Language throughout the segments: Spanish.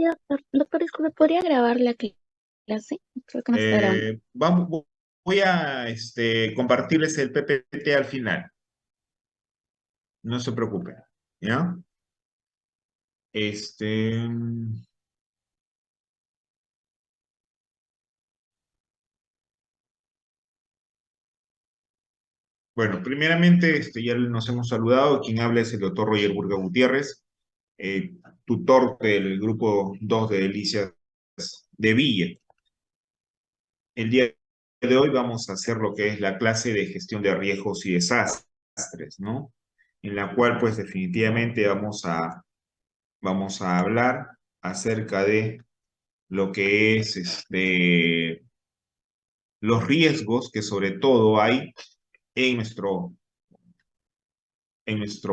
Sí, doctor. Doctor, disculpe, ¿podría grabar la clase? Creo que no se está grabando. Voy a compartirles el PPT al final. No se preocupen. ¿Ya? Este, bueno, primeramente ya nos hemos saludado. Quien habla es el doctor Roger Burga Gutiérrez, tutor del grupo 2 de Delicias de Villa. El día de hoy vamos a hacer lo que es la clase de gestión de riesgos y desastres, ¿no? En la cual, pues, definitivamente vamos a hablar acerca de lo que es los riesgos que sobre todo hay en nuestro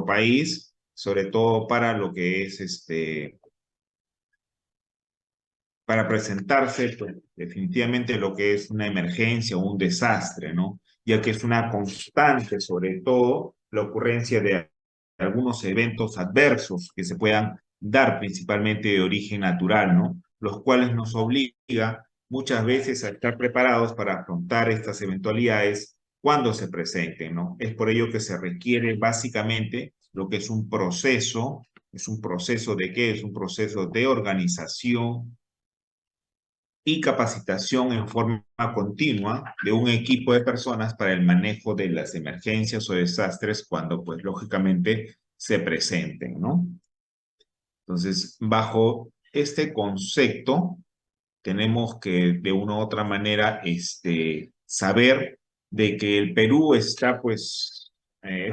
país, sobre todo para lo que es para presentarse pues, definitivamente lo que es una emergencia o un desastre, ¿no? Ya que es una constante, sobre todo, la ocurrencia de algunos eventos adversos que se puedan dar principalmente de origen natural, ¿no? Los cuales nos obliga muchas veces a estar preparados para afrontar estas eventualidades cuando se presenten, ¿no? Es por ello que se requiere básicamente lo que es un proceso de qué, es un proceso de organización y capacitación en forma continua de un equipo de personas para el manejo de las emergencias o desastres cuando, pues, lógicamente se presenten, ¿no? Entonces, bajo este concepto, tenemos que de una u otra manera saber de que el Perú está, pues,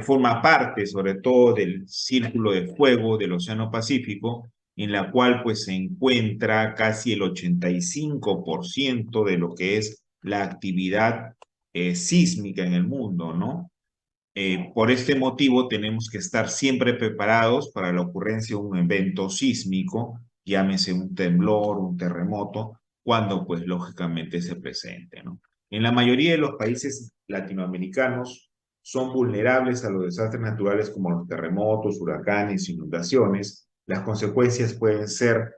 forma parte sobre todo del círculo de fuego del Océano Pacífico, en la cual pues se encuentra casi el 85% de lo que es la actividad sísmica en el mundo, ¿no? Por este motivo tenemos que estar siempre preparados para la ocurrencia de un evento sísmico, llámese un temblor, un terremoto, cuando pues lógicamente se presente, ¿no? En la mayoría de los países latinoamericanos son vulnerables a los desastres naturales como los terremotos, huracanes, inundaciones. Las consecuencias pueden ser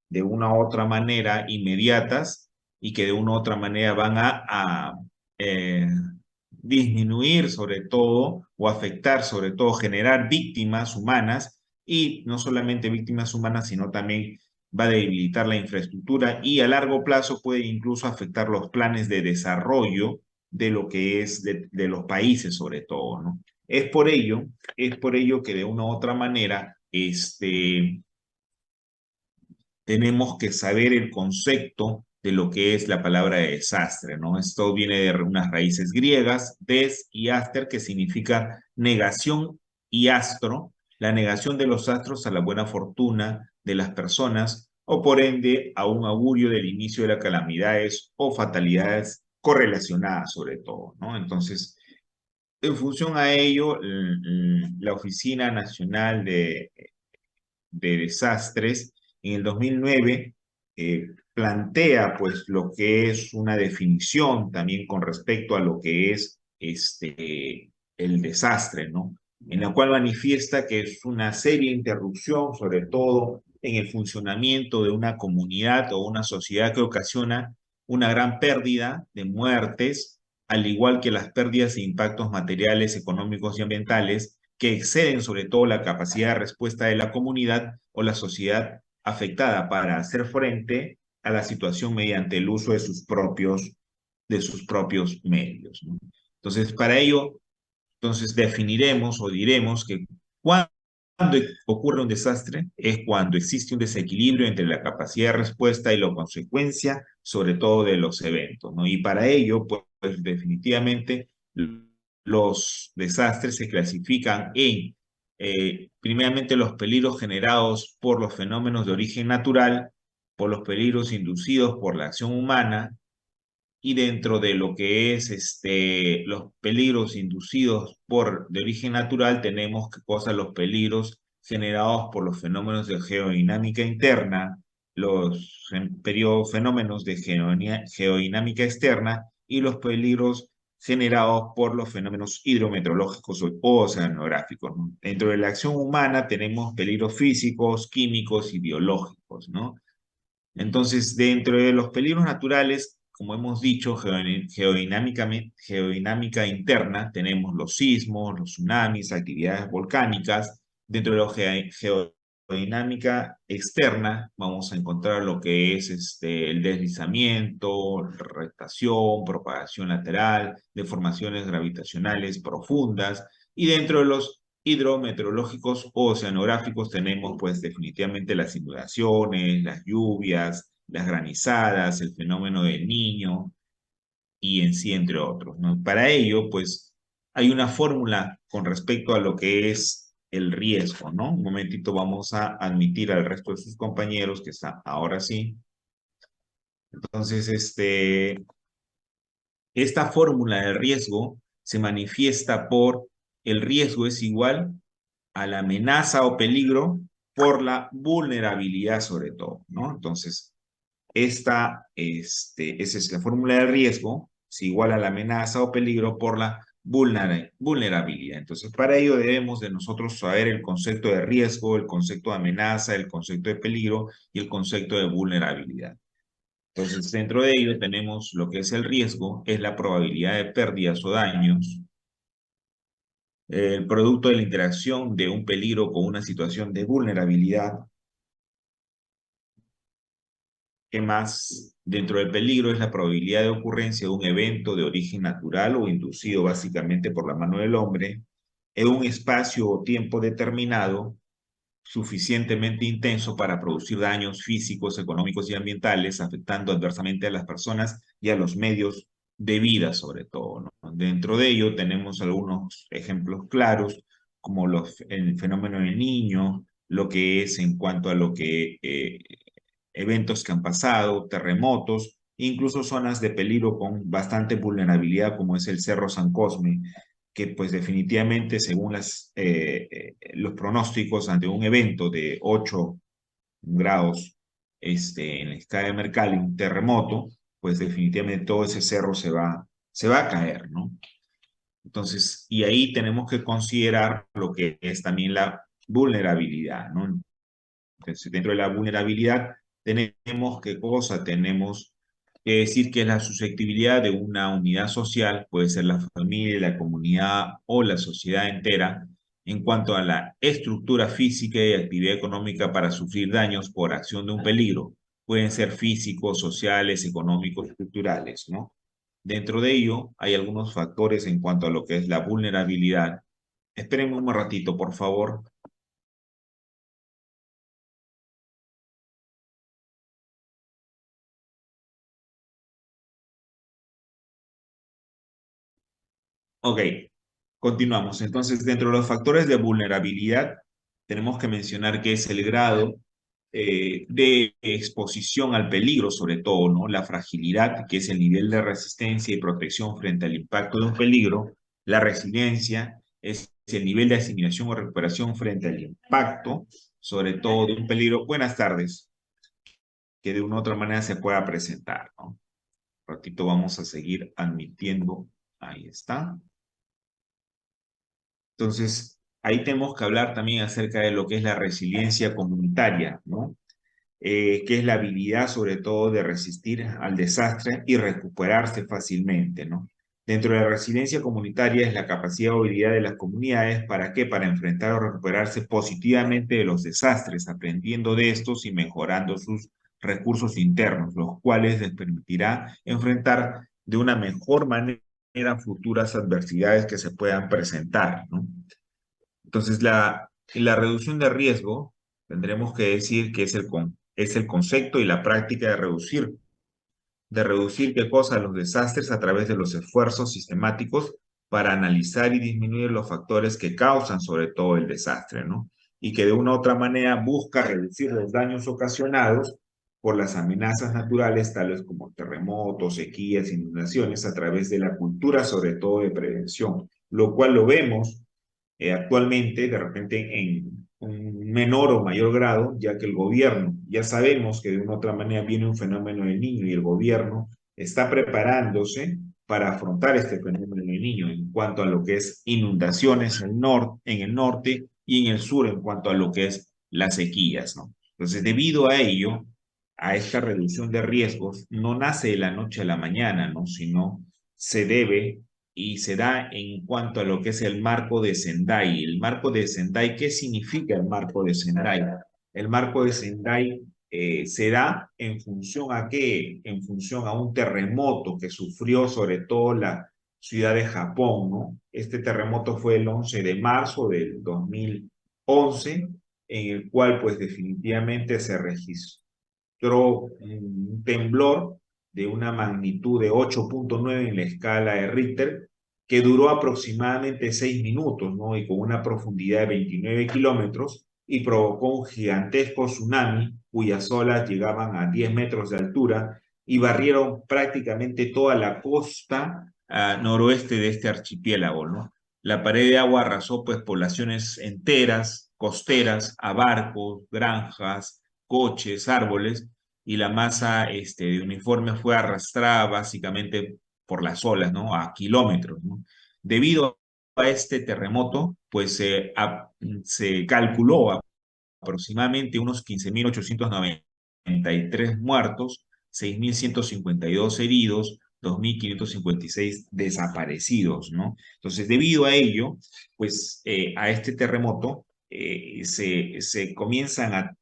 de una u otra manera inmediatas y que de una u otra manera van a disminuir sobre todo o afectar sobre todo, generar víctimas humanas y no solamente víctimas humanas, sino también va a debilitar la infraestructura y a largo plazo puede incluso afectar los planes de desarrollo de lo que es de los países sobre todo, ¿no? Es por ello que de una u otra manera, tenemos que saber el concepto de lo que es la palabra de desastre, ¿no? Esto viene de unas raíces griegas, des y aster, que significa negación y astro, la negación de los astros a la buena fortuna de las personas, o por ende a un augurio del inicio de las calamidades o fatalidades correlacionadas sobre todo, ¿no? Entonces, en función a ello, la Oficina Nacional de Desastres, en el 2009 plantea pues lo que es una definición también con respecto a lo que es el desastre, ¿no? En la cual manifiesta que es una seria interrupción, sobre todo en el funcionamiento de una comunidad o una sociedad que ocasiona una gran pérdida de muertes, al igual que las pérdidas e impactos materiales, económicos y ambientales que exceden sobre todo la capacidad de respuesta de la comunidad o la sociedad afectada para hacer frente a la situación mediante el uso de sus propios medios, ¿no? Entonces, para ello, entonces definiremos o diremos que cuando ocurre un desastre es cuando existe un desequilibrio entre la capacidad de respuesta y la consecuencia, sobre todo de los eventos, ¿no? Y para ello, pues definitivamente los desastres se clasifican en, primeramente, los peligros generados por los fenómenos de origen natural, por los peligros inducidos por la acción humana, y dentro de lo que es los peligros inducidos de origen natural, tenemos los peligros generados por los fenómenos de geodinámica interna, los fenómenos de geodinámica externa y los peligros generados por los fenómenos hidrometeorológicos o oceanográficos, ¿no? Dentro de la acción humana tenemos peligros físicos, químicos y biológicos, ¿no? Entonces, dentro de los peligros naturales, como hemos dicho, geodinámica interna, tenemos los sismos, los tsunamis, actividades volcánicas. Dentro de la geodinámica externa, vamos a encontrar lo que es el deslizamiento, rectación, propagación lateral, deformaciones gravitacionales profundas. Y dentro de los hidrometeorológicos o oceanográficos tenemos pues definitivamente las inundaciones, las lluvias, las granizadas, el fenómeno del Niño y en sí entre otros, ¿no? Para ello pues hay una fórmula con respecto a lo que es el riesgo, ¿no? Un momentito vamos a admitir al resto de sus compañeros que está ahora sí. Entonces, esta fórmula del riesgo se manifiesta por el riesgo es igual a la amenaza o peligro por la vulnerabilidad sobre todo, ¿no? Entonces, esa es la fórmula de riesgo, es igual a la amenaza o peligro por la vulnerabilidad. Entonces, para ello debemos de nosotros saber el concepto de riesgo, el concepto de amenaza, el concepto de peligro y el concepto de vulnerabilidad. Entonces, dentro de ello tenemos lo que es el riesgo, es la probabilidad de pérdidas o daños, el producto de la interacción de un peligro con una situación de vulnerabilidad. ¿Qué más? Dentro del peligro es la probabilidad de ocurrencia de un evento de origen natural o inducido básicamente por la mano del hombre en un espacio o tiempo determinado suficientemente intenso para producir daños físicos, económicos y ambientales, afectando adversamente a las personas y a los medios de vida, sobre todo, ¿no? Dentro de ello tenemos algunos ejemplos claros, como el fenómeno del Niño, lo que es en cuanto a lo que eventos que han pasado, terremotos, incluso zonas de peligro con bastante vulnerabilidad, como es el Cerro San Cosme, que pues definitivamente según los pronósticos ante un evento de 8 grados en la escala de Mercalli, un terremoto, pues definitivamente todo ese cerro se va a caer, ¿no? Entonces, y ahí tenemos que considerar lo que es también la vulnerabilidad, ¿no? Entonces, dentro de la vulnerabilidad tenemos qué cosa, tenemos que decir que es la susceptibilidad de una unidad social, puede ser la familia, la comunidad o la sociedad entera, en cuanto a la estructura física y actividad económica para sufrir daños por acción de un peligro. Pueden ser físicos, sociales, económicos, culturales, ¿no? Dentro de ello hay algunos factores en cuanto a lo que es la vulnerabilidad. Esperen un ratito, por favor. Ok, continuamos. Entonces, dentro de los factores de vulnerabilidad, tenemos que mencionar que es el grado de exposición al peligro, sobre todo, ¿no? La fragilidad, que es el nivel de resistencia y protección frente al impacto de un peligro. La resiliencia es el nivel de asimilación o recuperación frente al impacto, sobre todo de un peligro. Buenas tardes, que de una u otra manera se pueda presentar, ¿no? Un ratito vamos a seguir admitiendo. Ahí está. Entonces, ahí tenemos que hablar también acerca de lo que es la resiliencia comunitaria, ¿no? Que es la habilidad sobre todo de resistir al desastre y recuperarse fácilmente, ¿no? Dentro de la resiliencia comunitaria es la capacidad o habilidad de las comunidades, ¿para qué? Para enfrentar o recuperarse positivamente de los desastres, aprendiendo de estos y mejorando sus recursos internos, los cuales les permitirá enfrentar de una mejor manera futuras adversidades que se puedan presentar, ¿no? Entonces, la reducción de riesgo, tendremos que decir que es el concepto y la práctica de reducir qué cosa, los desastres a través de los esfuerzos sistemáticos para analizar y disminuir los factores que causan sobre todo el desastre, ¿no? Y que de una u otra manera busca reducir los daños ocasionados por las amenazas naturales, tales como terremotos, sequías, inundaciones, a través de la cultura, sobre todo de prevención, lo cual lo vemos actualmente, de repente en un menor o mayor grado, ya que el gobierno, ya sabemos que de una u otra manera viene un fenómeno del Niño y el gobierno está preparándose para afrontar este fenómeno del Niño en cuanto a lo que es inundaciones en el norte y en el sur en cuanto a lo que es las sequías, ¿no? Entonces, debido a ello, a esta reducción de riesgos no nace de la noche a la mañana, ¿no? Sino se debe y se da en cuanto a lo que es el marco de Sendai. El marco de Sendai, ¿qué significa el marco de Sendai? El marco de Sendai se da en función a qué, en función a un terremoto que sufrió sobre todo la ciudad de Japón, ¿no? Este terremoto fue el 11 de marzo del 2011, en el cual pues definitivamente se registró un temblor de una magnitud de 8.9 en la escala de Richter, que duró aproximadamente 6 minutos, ¿no? Y con una profundidad de 29 kilómetros, y provocó un gigantesco tsunami cuyas olas llegaban a 10 metros de altura y barrieron prácticamente toda la costa noroeste de este archipiélago, ¿no? La pared de agua arrasó pues poblaciones enteras, costeras, a barcos, granjas, coches, árboles, y la masa de uniforme fue arrastrada básicamente por las olas, ¿no? A kilómetros, ¿no? Debido a este terremoto, pues se calculó aproximadamente unos 15.893 muertos, 6.152 heridos, 2.556 desaparecidos, ¿no? Entonces, debido a ello, pues a este terremoto se comienza a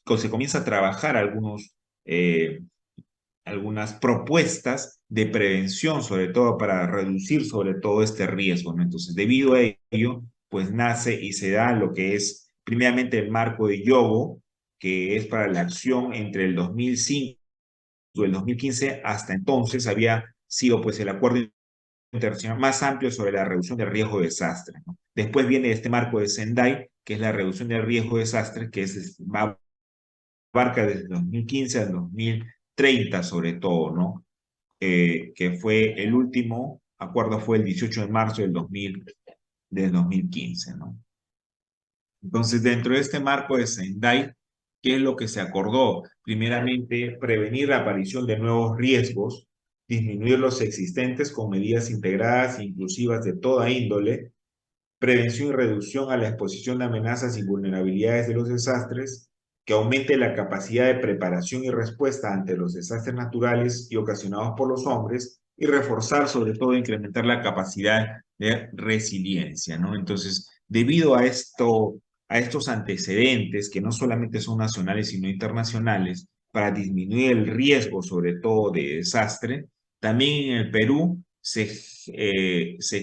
trabajar eh, algunas propuestas de prevención, sobre todo para reducir sobre todo este riesgo, ¿no? Entonces, debido a ello, pues nace y se da lo que es primeramente el marco de Yogo, que es para la acción entre el 2005 y el 2015. Hasta entonces había sido pues el acuerdo internacional más amplio sobre la reducción del riesgo de desastre, ¿no? Después viene este marco de Sendai, que es la reducción del riesgo de desastre, que abarca desde 2015 al 2030 sobre todo, ¿no? Que fue el último acuerdo, fue el 18 de marzo del 2015, ¿no? Entonces, dentro de este marco de Sendai, ¿qué es lo que se acordó? Primeramente, prevenir la aparición de nuevos riesgos, disminuir los existentes con medidas integradas e inclusivas de toda índole, prevención y reducción a la exposición de amenazas y vulnerabilidades de los desastres, que aumente la capacidad de preparación y respuesta ante los desastres naturales y ocasionados por los hombres, y reforzar, sobre todo, incrementar la capacidad de resiliencia, ¿no? Entonces, debido a estos antecedentes, que no solamente son nacionales, sino internacionales, para disminuir el riesgo, sobre todo, de desastre, también en el Perú se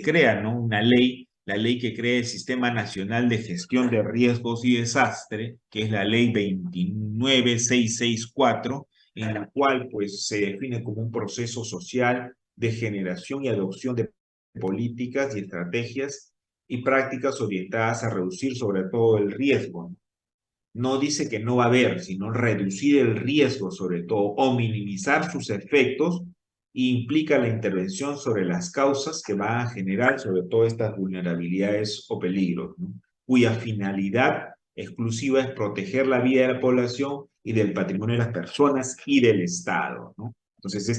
crea, ¿no?, una ley, la ley que crea el Sistema Nacional de Gestión de Riesgos y Desastre, que es la ley 29664, en la cual pues se define como un proceso social de generación y adopción de políticas y estrategias y prácticas orientadas a reducir sobre todo el riesgo. No dice que no va a haber, sino reducir el riesgo sobre todo o minimizar sus efectos, e implica la intervención sobre las causas que van a generar sobre todo estas vulnerabilidades o peligros, ¿no? Cuya finalidad exclusiva es proteger la vida de la población y del patrimonio de las personas y del Estado, ¿no? Entonces,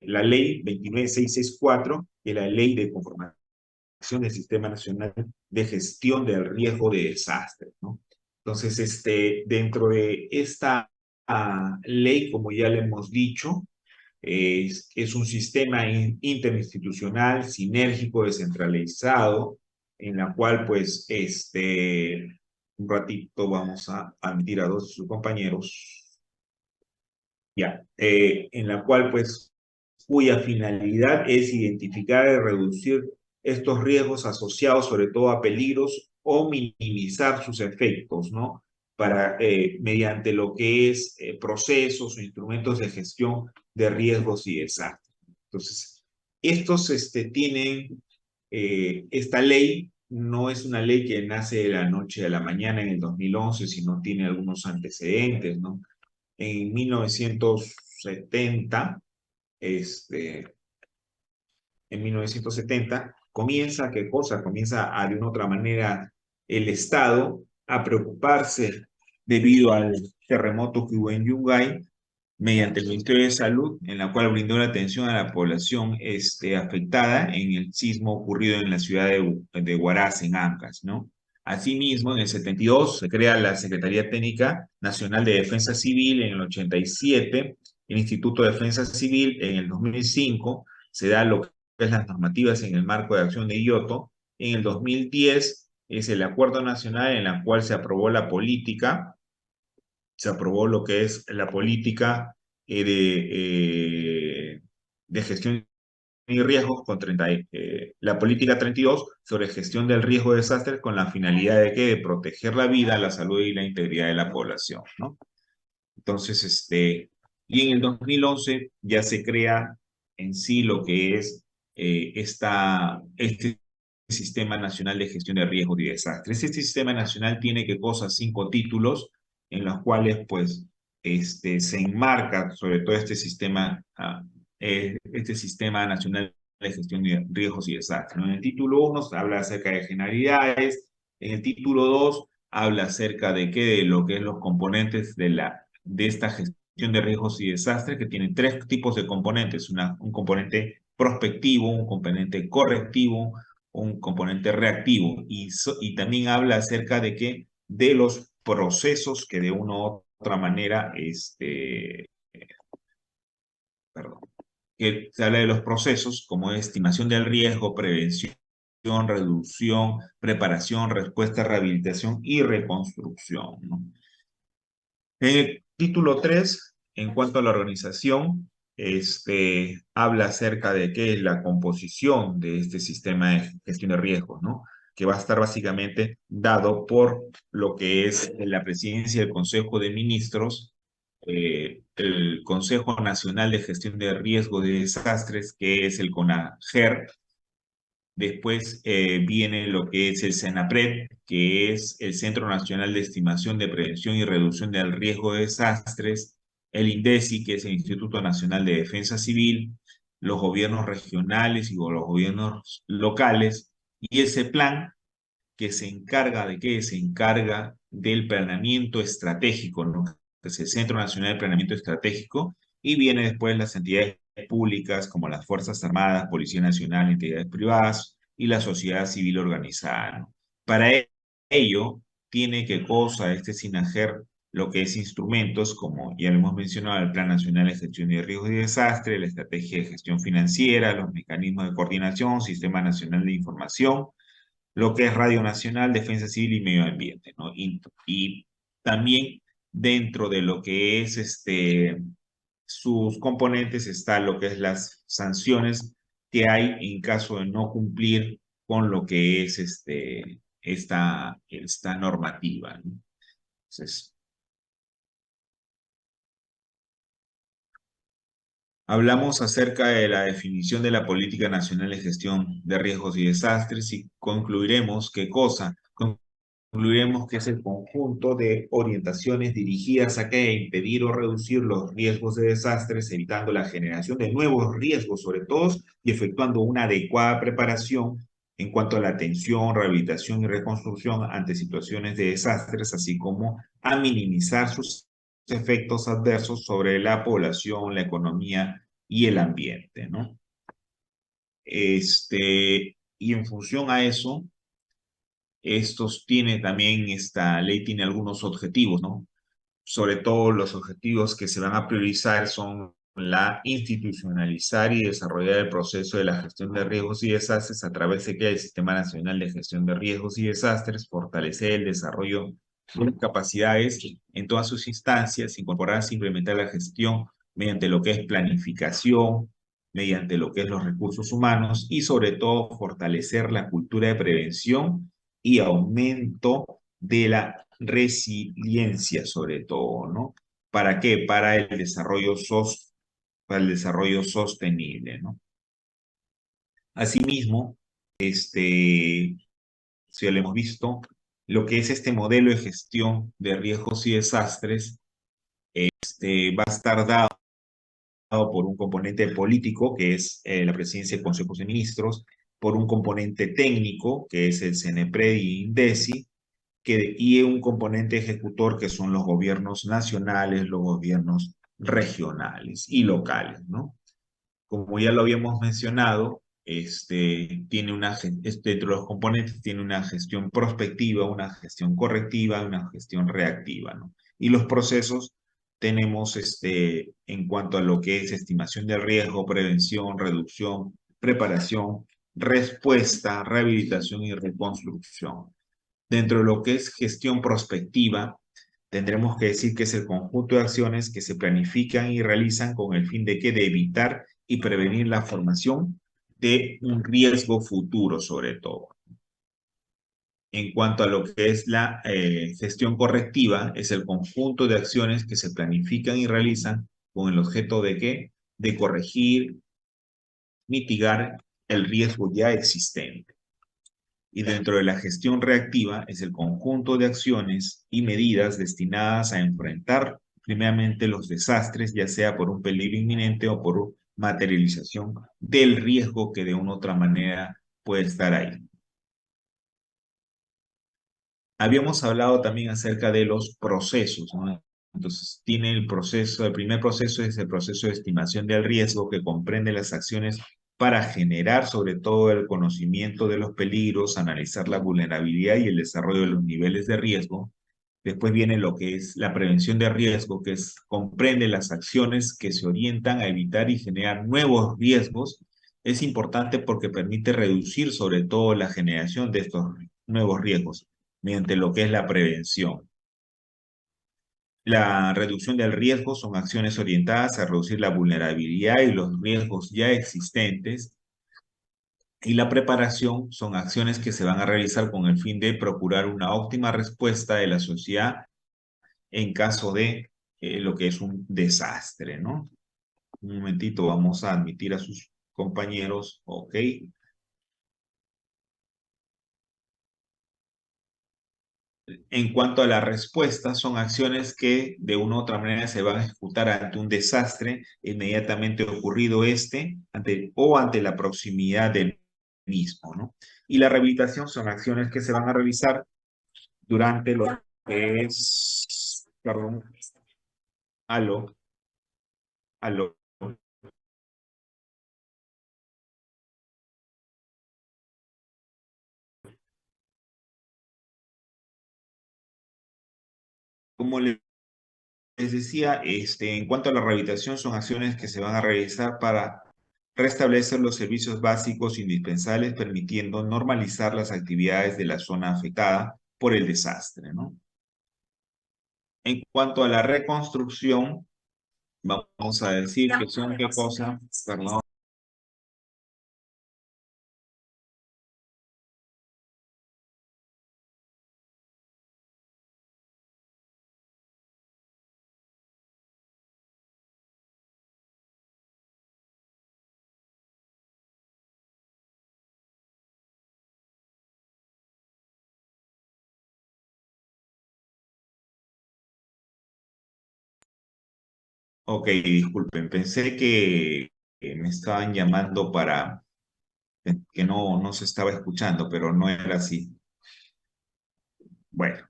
la ley 29664 y la ley de conformación del Sistema Nacional de Gestión del Riesgo de Desastres, ¿no? Entonces, dentro de esta ley, como ya le hemos dicho, es un sistema interinstitucional, sinérgico, descentralizado, en la cual, pues, un ratito vamos a admitir a dos de sus compañeros, ya, en la cual, pues, cuya finalidad es identificar y reducir estos riesgos asociados sobre todo a peligros o minimizar sus efectos, ¿no? Para, mediante lo que es procesos o instrumentos de gestión de riesgos y desastres. Entonces, estos tienen, esta ley no es una ley que nace de la noche a la mañana en el 2011, sino tiene algunos antecedentes, ¿no? En 1970, en 1970, comienza, ¿qué cosa? Comienza a, de una otra manera, el Estado a preocuparse debido al terremoto que hubo en Yungay, mediante el Ministerio de Salud, en la cual brindó la atención a la población afectada en el sismo ocurrido en la ciudad de Huaraz, en Ancash, ¿no? Asimismo, en el 72 se crea la Secretaría Técnica Nacional de Defensa Civil, en el 87 el Instituto de Defensa Civil, en el 2005 se da lo que es las normativas en el marco de acción de IOTO, en el 2010 es el Acuerdo Nacional en el cual se aprobó la política, se aprobó lo que es la política de gestión y riesgos con la política 32 sobre gestión del riesgo de desastres con la finalidad de, ¿qué? De proteger la vida, la salud y la integridad de la población, ¿no? Entonces, y en el 2011 ya se crea en sí lo que es este Sistema Nacional de Gestión de Riesgos y Desastres. Este Sistema Nacional tiene, ¿qué cosa? 5 títulos en los cuales, pues, se enmarca sobre todo este Sistema Nacional de Gestión de Riesgos y Desastres, ¿no? En el título 1 se habla acerca de generalidades, en el título 2 habla acerca de qué, de lo que es los componentes de esta gestión de riesgos y desastres, que tiene 3 tipos de componentes, un componente prospectivo, un componente correctivo, un componente reactivo, y también habla acerca de qué, de los procesos que de una u otra manera, perdón, que se habla de los procesos como estimación del riesgo, prevención, reducción, preparación, respuesta, rehabilitación y reconstrucción, ¿no? En el título 3, en cuanto a la organización, habla acerca de qué es la composición de este sistema de gestión de riesgos, ¿no? Que va a estar básicamente dado por lo que es la presidencia del Consejo de Ministros, el Consejo Nacional de Gestión de Riesgos de Desastres, que es el CONAGER. Después viene lo que es el CENAPRED, que es el Centro Nacional de Estimación de Prevención y Reducción del Riesgo de Desastres, el INDECI, que es el Instituto Nacional de Defensa Civil, los gobiernos regionales y los gobiernos locales, y ese plan que se encarga de qué, se encarga del planeamiento estratégico, ¿no? Que es el Centro Nacional de Planeamiento Estratégico, y viene después las entidades públicas como las Fuerzas Armadas, Policía Nacional, entidades privadas y la sociedad civil organizada, ¿no? Para ello, tiene que cosa este SINAGER lo que es instrumentos, como ya lo hemos mencionado, el Plan Nacional de Gestión de Riesgos y Desastres, la Estrategia de Gestión Financiera, los mecanismos de coordinación, Sistema Nacional de Información, lo que es Radio Nacional, Defensa Civil y Medio Ambiente, ¿no? Y también dentro de lo que es sus componentes está lo que es las sanciones que hay en caso de no cumplir con lo que es esta normativa, ¿no? Entonces, hablamos acerca de la definición de la Política Nacional de Gestión de Riesgos y Desastres y concluiremos qué cosa. Concluiremos que es el conjunto de orientaciones dirigidas a que impedir o reducir los riesgos de desastres, evitando la generación de nuevos riesgos sobre todo y efectuando una adecuada preparación en cuanto a la atención, rehabilitación y reconstrucción ante situaciones de desastres, así como a minimizar sus efectos adversos sobre la población, la economía y el ambiente, ¿no? Y en función a eso, esta ley tiene algunos objetivos, ¿no? Sobre todo los objetivos que se van a priorizar son la institucionalizar y desarrollar el proceso de la gestión de riesgos y desastres a través de que el Sistema Nacional de Gestión de Riesgos y Desastres, fortalecer el desarrollo de capacidades en todas sus instancias, incorporarse e implementar la gestión mediante lo que es planificación, mediante lo que es los recursos humanos y sobre todo fortalecer la cultura de prevención y aumento de la resiliencia sobre todo, ¿no? ¿Para qué? Para el desarrollo sostenible, ¿no? Asimismo, si ya lo hemos visto, lo que es este modelo de gestión de riesgos y desastres, va a estar dado por un componente político, que es la presidencia del Consejo de Ministros, por un componente técnico, que es el CENEPRED y INDECI, y un componente ejecutor que son los gobiernos nacionales, los gobiernos regionales y locales, ¿no? Como ya lo habíamos mencionado, tiene dentro de los componentes tiene una gestión prospectiva, una gestión correctiva, una gestión reactiva, ¿no? Y los procesos tenemos en cuanto a lo que es estimación del riesgo, prevención, reducción, preparación, respuesta, rehabilitación y reconstrucción. Dentro de lo que es gestión prospectiva, tendremos que decir que es el conjunto de acciones que se planifican y realizan con el fin de de evitar y prevenir la formación de un riesgo futuro, sobre todo. En cuanto a lo que es la gestión correctiva, es el conjunto de acciones que se planifican y realizan con el objeto de de corregir, mitigar el riesgo ya existente. Y dentro de la gestión reactiva es el conjunto de acciones y medidas destinadas a enfrentar primeramente los desastres, ya sea por un peligro inminente o por materialización del riesgo que de una u otra manera puede estar ahí. Habíamos hablado también acerca de los procesos, ¿no? Entonces, tiene el primer proceso es el proceso de estimación del riesgo que comprende las acciones para generar sobre todo el conocimiento de los peligros, analizar la vulnerabilidad y el desarrollo de los niveles de riesgo. Después viene lo que es la prevención de riesgo, comprende las acciones que se orientan a evitar y generar nuevos riesgos. Es importante porque permite reducir sobre todo la generación de estos nuevos riesgos mediante lo que es la prevención. La reducción del riesgo son acciones orientadas a reducir la vulnerabilidad y los riesgos ya existentes. Y la preparación son acciones que se van a realizar con el fin de procurar una óptima respuesta de la sociedad en caso de lo que es un desastre, ¿no? Un momentito, vamos a admitir a sus compañeros, ok. En cuanto a la respuesta, son acciones que de una u otra manera se van a ejecutar ante un desastre inmediatamente ocurrido ante la proximidad del mismo, ¿no? Y la rehabilitación son acciones que se van a realizar durante lo que es, perdón, aló, aló, como les decía, en cuanto a la rehabilitación, son acciones que se van a realizar para restablecer los servicios básicos indispensables, permitiendo normalizar las actividades de la zona afectada por el desastre, ¿no? En cuanto a la reconstrucción, vamos a decir que son qué cosa, perdón. Ok, disculpen, pensé que me estaban llamando para que no se estaba escuchando, pero no era así. Bueno.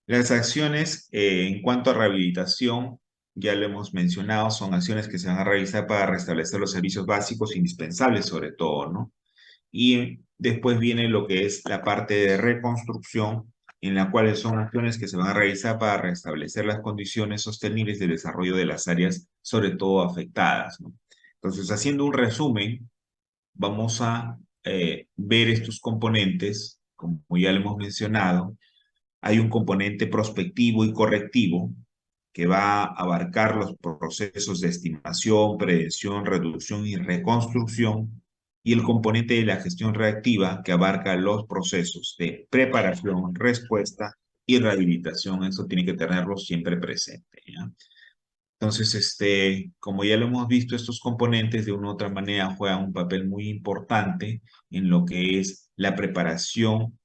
Las acciones en cuanto a rehabilitación, ya lo hemos mencionado, son acciones que se van a realizar para restablecer los servicios básicos indispensables sobre todo, ¿no? Y después viene lo que es la parte de reconstrucción, en la cual son acciones que se van a realizar para restablecer las condiciones sostenibles de desarrollo de las áreas, sobre todo afectadas, ¿no? Entonces, haciendo un resumen, vamos a ver estos componentes, como ya lo hemos mencionado. Hay un componente prospectivo y correctivo que va a abarcar los procesos de estimación, prevención, reducción y reconstrucción, y el componente de la gestión reactiva que abarca los procesos de preparación, respuesta y rehabilitación. Eso tiene que tenerlo siempre presente, ¿ya? Entonces, como ya lo hemos visto, estos componentes de una u otra manera juegan un papel muy importante en lo que es la preparación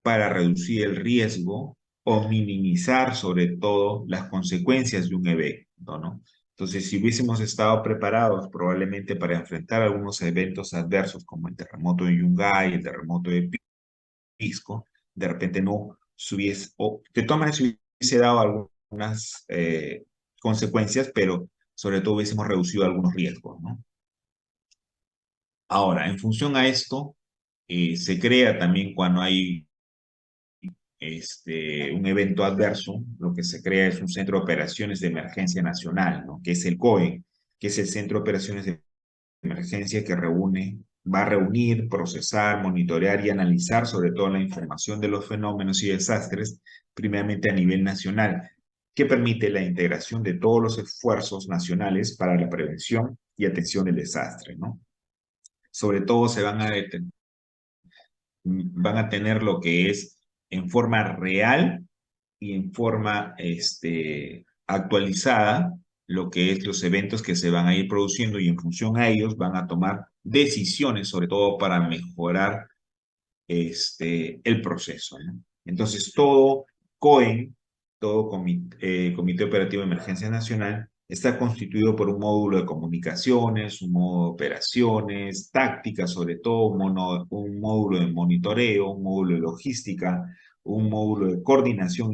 para reducir el riesgo o minimizar sobre todo las consecuencias de un evento, ¿no? Entonces, si hubiésemos estado preparados probablemente para enfrentar algunos eventos adversos como el terremoto de Yungay, el terremoto de Pisco, de repente no se hubiese, o de todas maneras se hubiese dado algunas consecuencias, pero sobre todo hubiésemos reducido algunos riesgos, ¿no? Ahora, en función a esto, se crea también cuando hay un evento adverso, lo que se crea es un Centro de Operaciones de Emergencia Nacional, ¿no? Que es el COE, que es el Centro de Operaciones de Emergencia que va a reunir, procesar, monitorear y analizar sobre todo la información de los fenómenos y desastres, primeramente a nivel nacional, que permite la integración de todos los esfuerzos nacionales para la prevención y atención del desastre, ¿no? Sobre todo van a tener lo que es en forma real y en forma actualizada lo que es los eventos que se van a ir produciendo y en función a ellos van a tomar decisiones, sobre todo para mejorar el proceso, ¿no? Entonces, todo COEN, todo Comité Operativo de Emergencia Nacional, está constituido por un módulo de comunicaciones, un módulo de operaciones, tácticas, sobre todo un módulo de monitoreo, un módulo de logística, un módulo de coordinación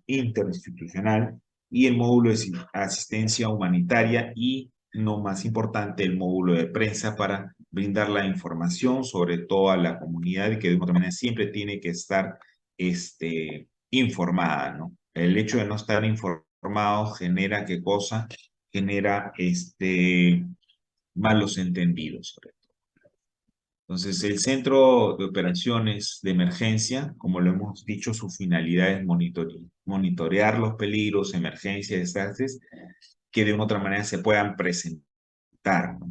interinstitucional y el módulo de asistencia humanitaria y, no más importante, el módulo de prensa para brindar la información sobre toda la comunidad y que de una manera siempre tiene que estar informada, ¿no? El hecho de no estar informado genera ¿qué cosa? Genera malos entendidos, sobre todo. Entonces, el Centro de Operaciones de Emergencia, como lo hemos dicho, su finalidad es monitorear los peligros, emergencias, desastres, que de una otra manera se puedan presentar, ¿no?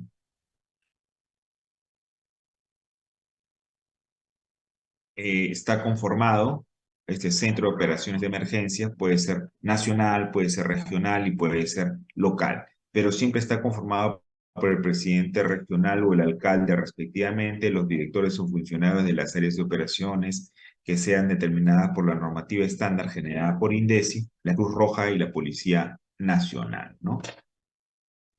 Está conformado, este centro de operaciones de emergencia puede ser nacional, puede ser regional y puede ser local, pero siempre está conformado por el presidente regional o el alcalde respectivamente, los directores o funcionarios de las áreas de operaciones que sean determinadas por la normativa estándar generada por INDECI, la Cruz Roja y la Policía Nacional, ¿no?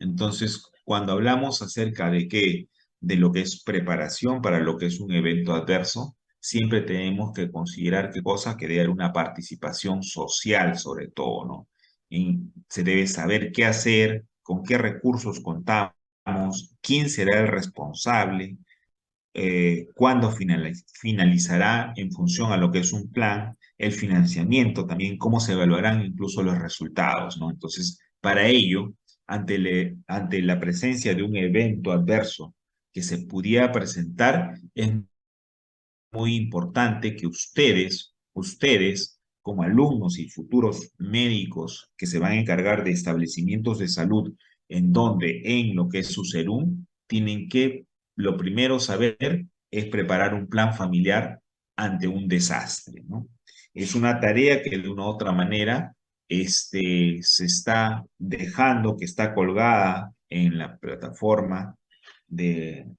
Entonces, cuando hablamos acerca de de lo que es preparación para lo que es un evento adverso, siempre tenemos que considerar qué cosa, que debe haber una participación social sobre todo, ¿no? Y se debe saber qué hacer, con qué recursos contamos, quién será el responsable, cuándo finalizará en función a lo que es un plan, el financiamiento también, cómo se evaluarán incluso los resultados, ¿no? Entonces, para ello, ante la presencia de un evento adverso que se pudiera presentar, es muy importante que ustedes como alumnos y futuros médicos que se van a encargar de establecimientos de salud en donde en lo que es su SERUM, tienen que, lo primero saber es preparar un plan familiar ante un desastre, ¿no? Es una tarea que de una u otra manera se está dejando, que está colgada en la plataforma del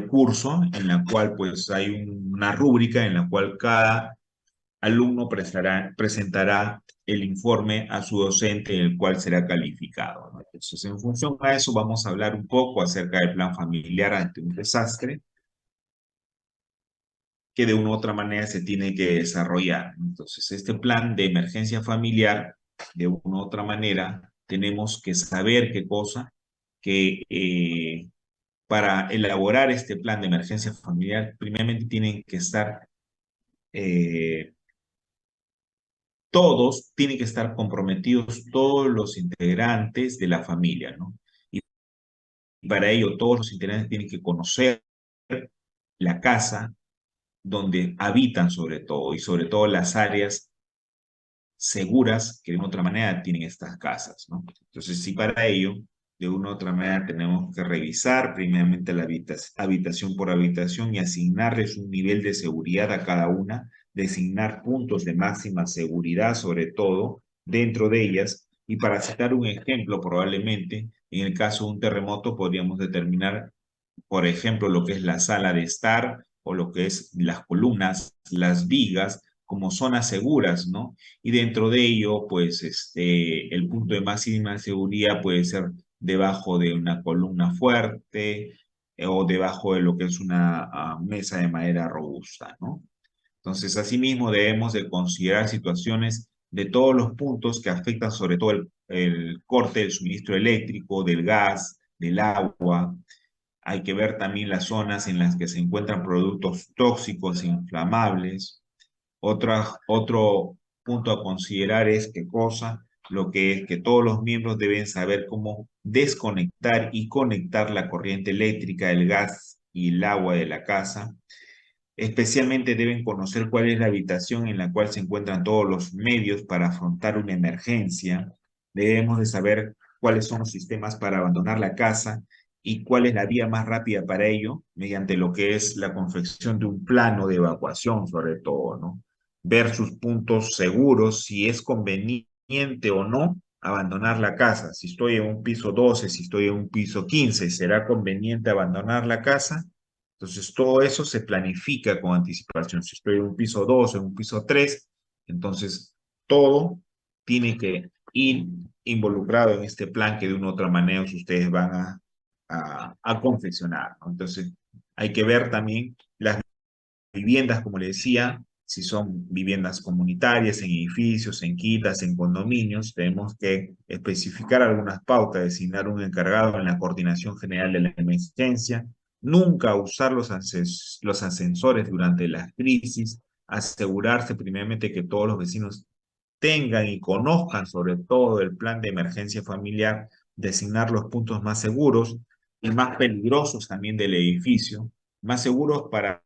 curso, en la cual pues hay una rúbrica en la cual cada alumno presentará el informe a su docente, el cual será calificado, ¿no? Entonces, en función a eso, vamos a hablar un poco acerca del plan familiar ante un desastre, que de una u otra manera se tiene que desarrollar. Entonces, este plan de emergencia familiar, de una u otra manera, tenemos que saber qué cosa, que para elaborar este plan de emergencia familiar, primeramente tienen que estar, eh, tienen que estar comprometidos todos los integrantes de la familia, ¿no? Y para ello todos los integrantes tienen que conocer la casa donde habitan sobre todo, y sobre todo las áreas seguras que de una u otra manera tienen estas casas, ¿no? Entonces, sí, para ello, de una u otra manera tenemos que revisar primeramente la habitación por habitación y asignarles un nivel de seguridad a cada una, designar puntos de máxima seguridad sobre todo dentro de ellas, y para citar un ejemplo, probablemente, en el caso de un terremoto podríamos determinar, por ejemplo, lo que es la sala de estar o lo que es las columnas, las vigas, como zonas seguras, ¿no? Y dentro de ello, pues, el punto de máxima seguridad puede ser debajo de una columna fuerte o debajo de lo que es una mesa de madera robusta, ¿no? Entonces, asimismo, debemos de considerar situaciones de todos los puntos que afectan sobre todo el corte del suministro eléctrico, del gas, del agua, Hay que ver también las zonas en las que se encuentran productos tóxicos e inflamables. Otro punto a considerar es qué cosa, lo que es que todos los miembros deben saber cómo desconectar y conectar la corriente eléctrica, el gas y el agua de la casa. Especialmente deben conocer cuál es la habitación en la cual se encuentran todos los medios para afrontar una emergencia. Debemos de saber cuáles son los sistemas para abandonar la casa y cuál es la vía más rápida para ello, mediante lo que es la confección de un plano de evacuación, sobre todo, ¿no? Ver sus puntos seguros, si es conveniente o no abandonar la casa. Si estoy en un piso 12, si estoy en un piso 15, ¿será conveniente abandonar la casa? Entonces, todo eso se planifica con anticipación. Si estoy en un piso 2, en un piso 3, entonces todo tiene que ir involucrado en este plan que de una u otra manera ustedes van a confeccionar, ¿no? Entonces, hay que ver también las viviendas, como le decía, si son viviendas comunitarias, en edificios, en quitas, en condominios, tenemos que especificar algunas pautas, designar un encargado en la coordinación general de la emergencia, nunca usar los ascensores durante las crisis, asegurarse primeramente que todos los vecinos tengan y conozcan sobre todo el plan de emergencia familiar, designar los puntos más seguros y más peligrosos también del edificio, más seguros para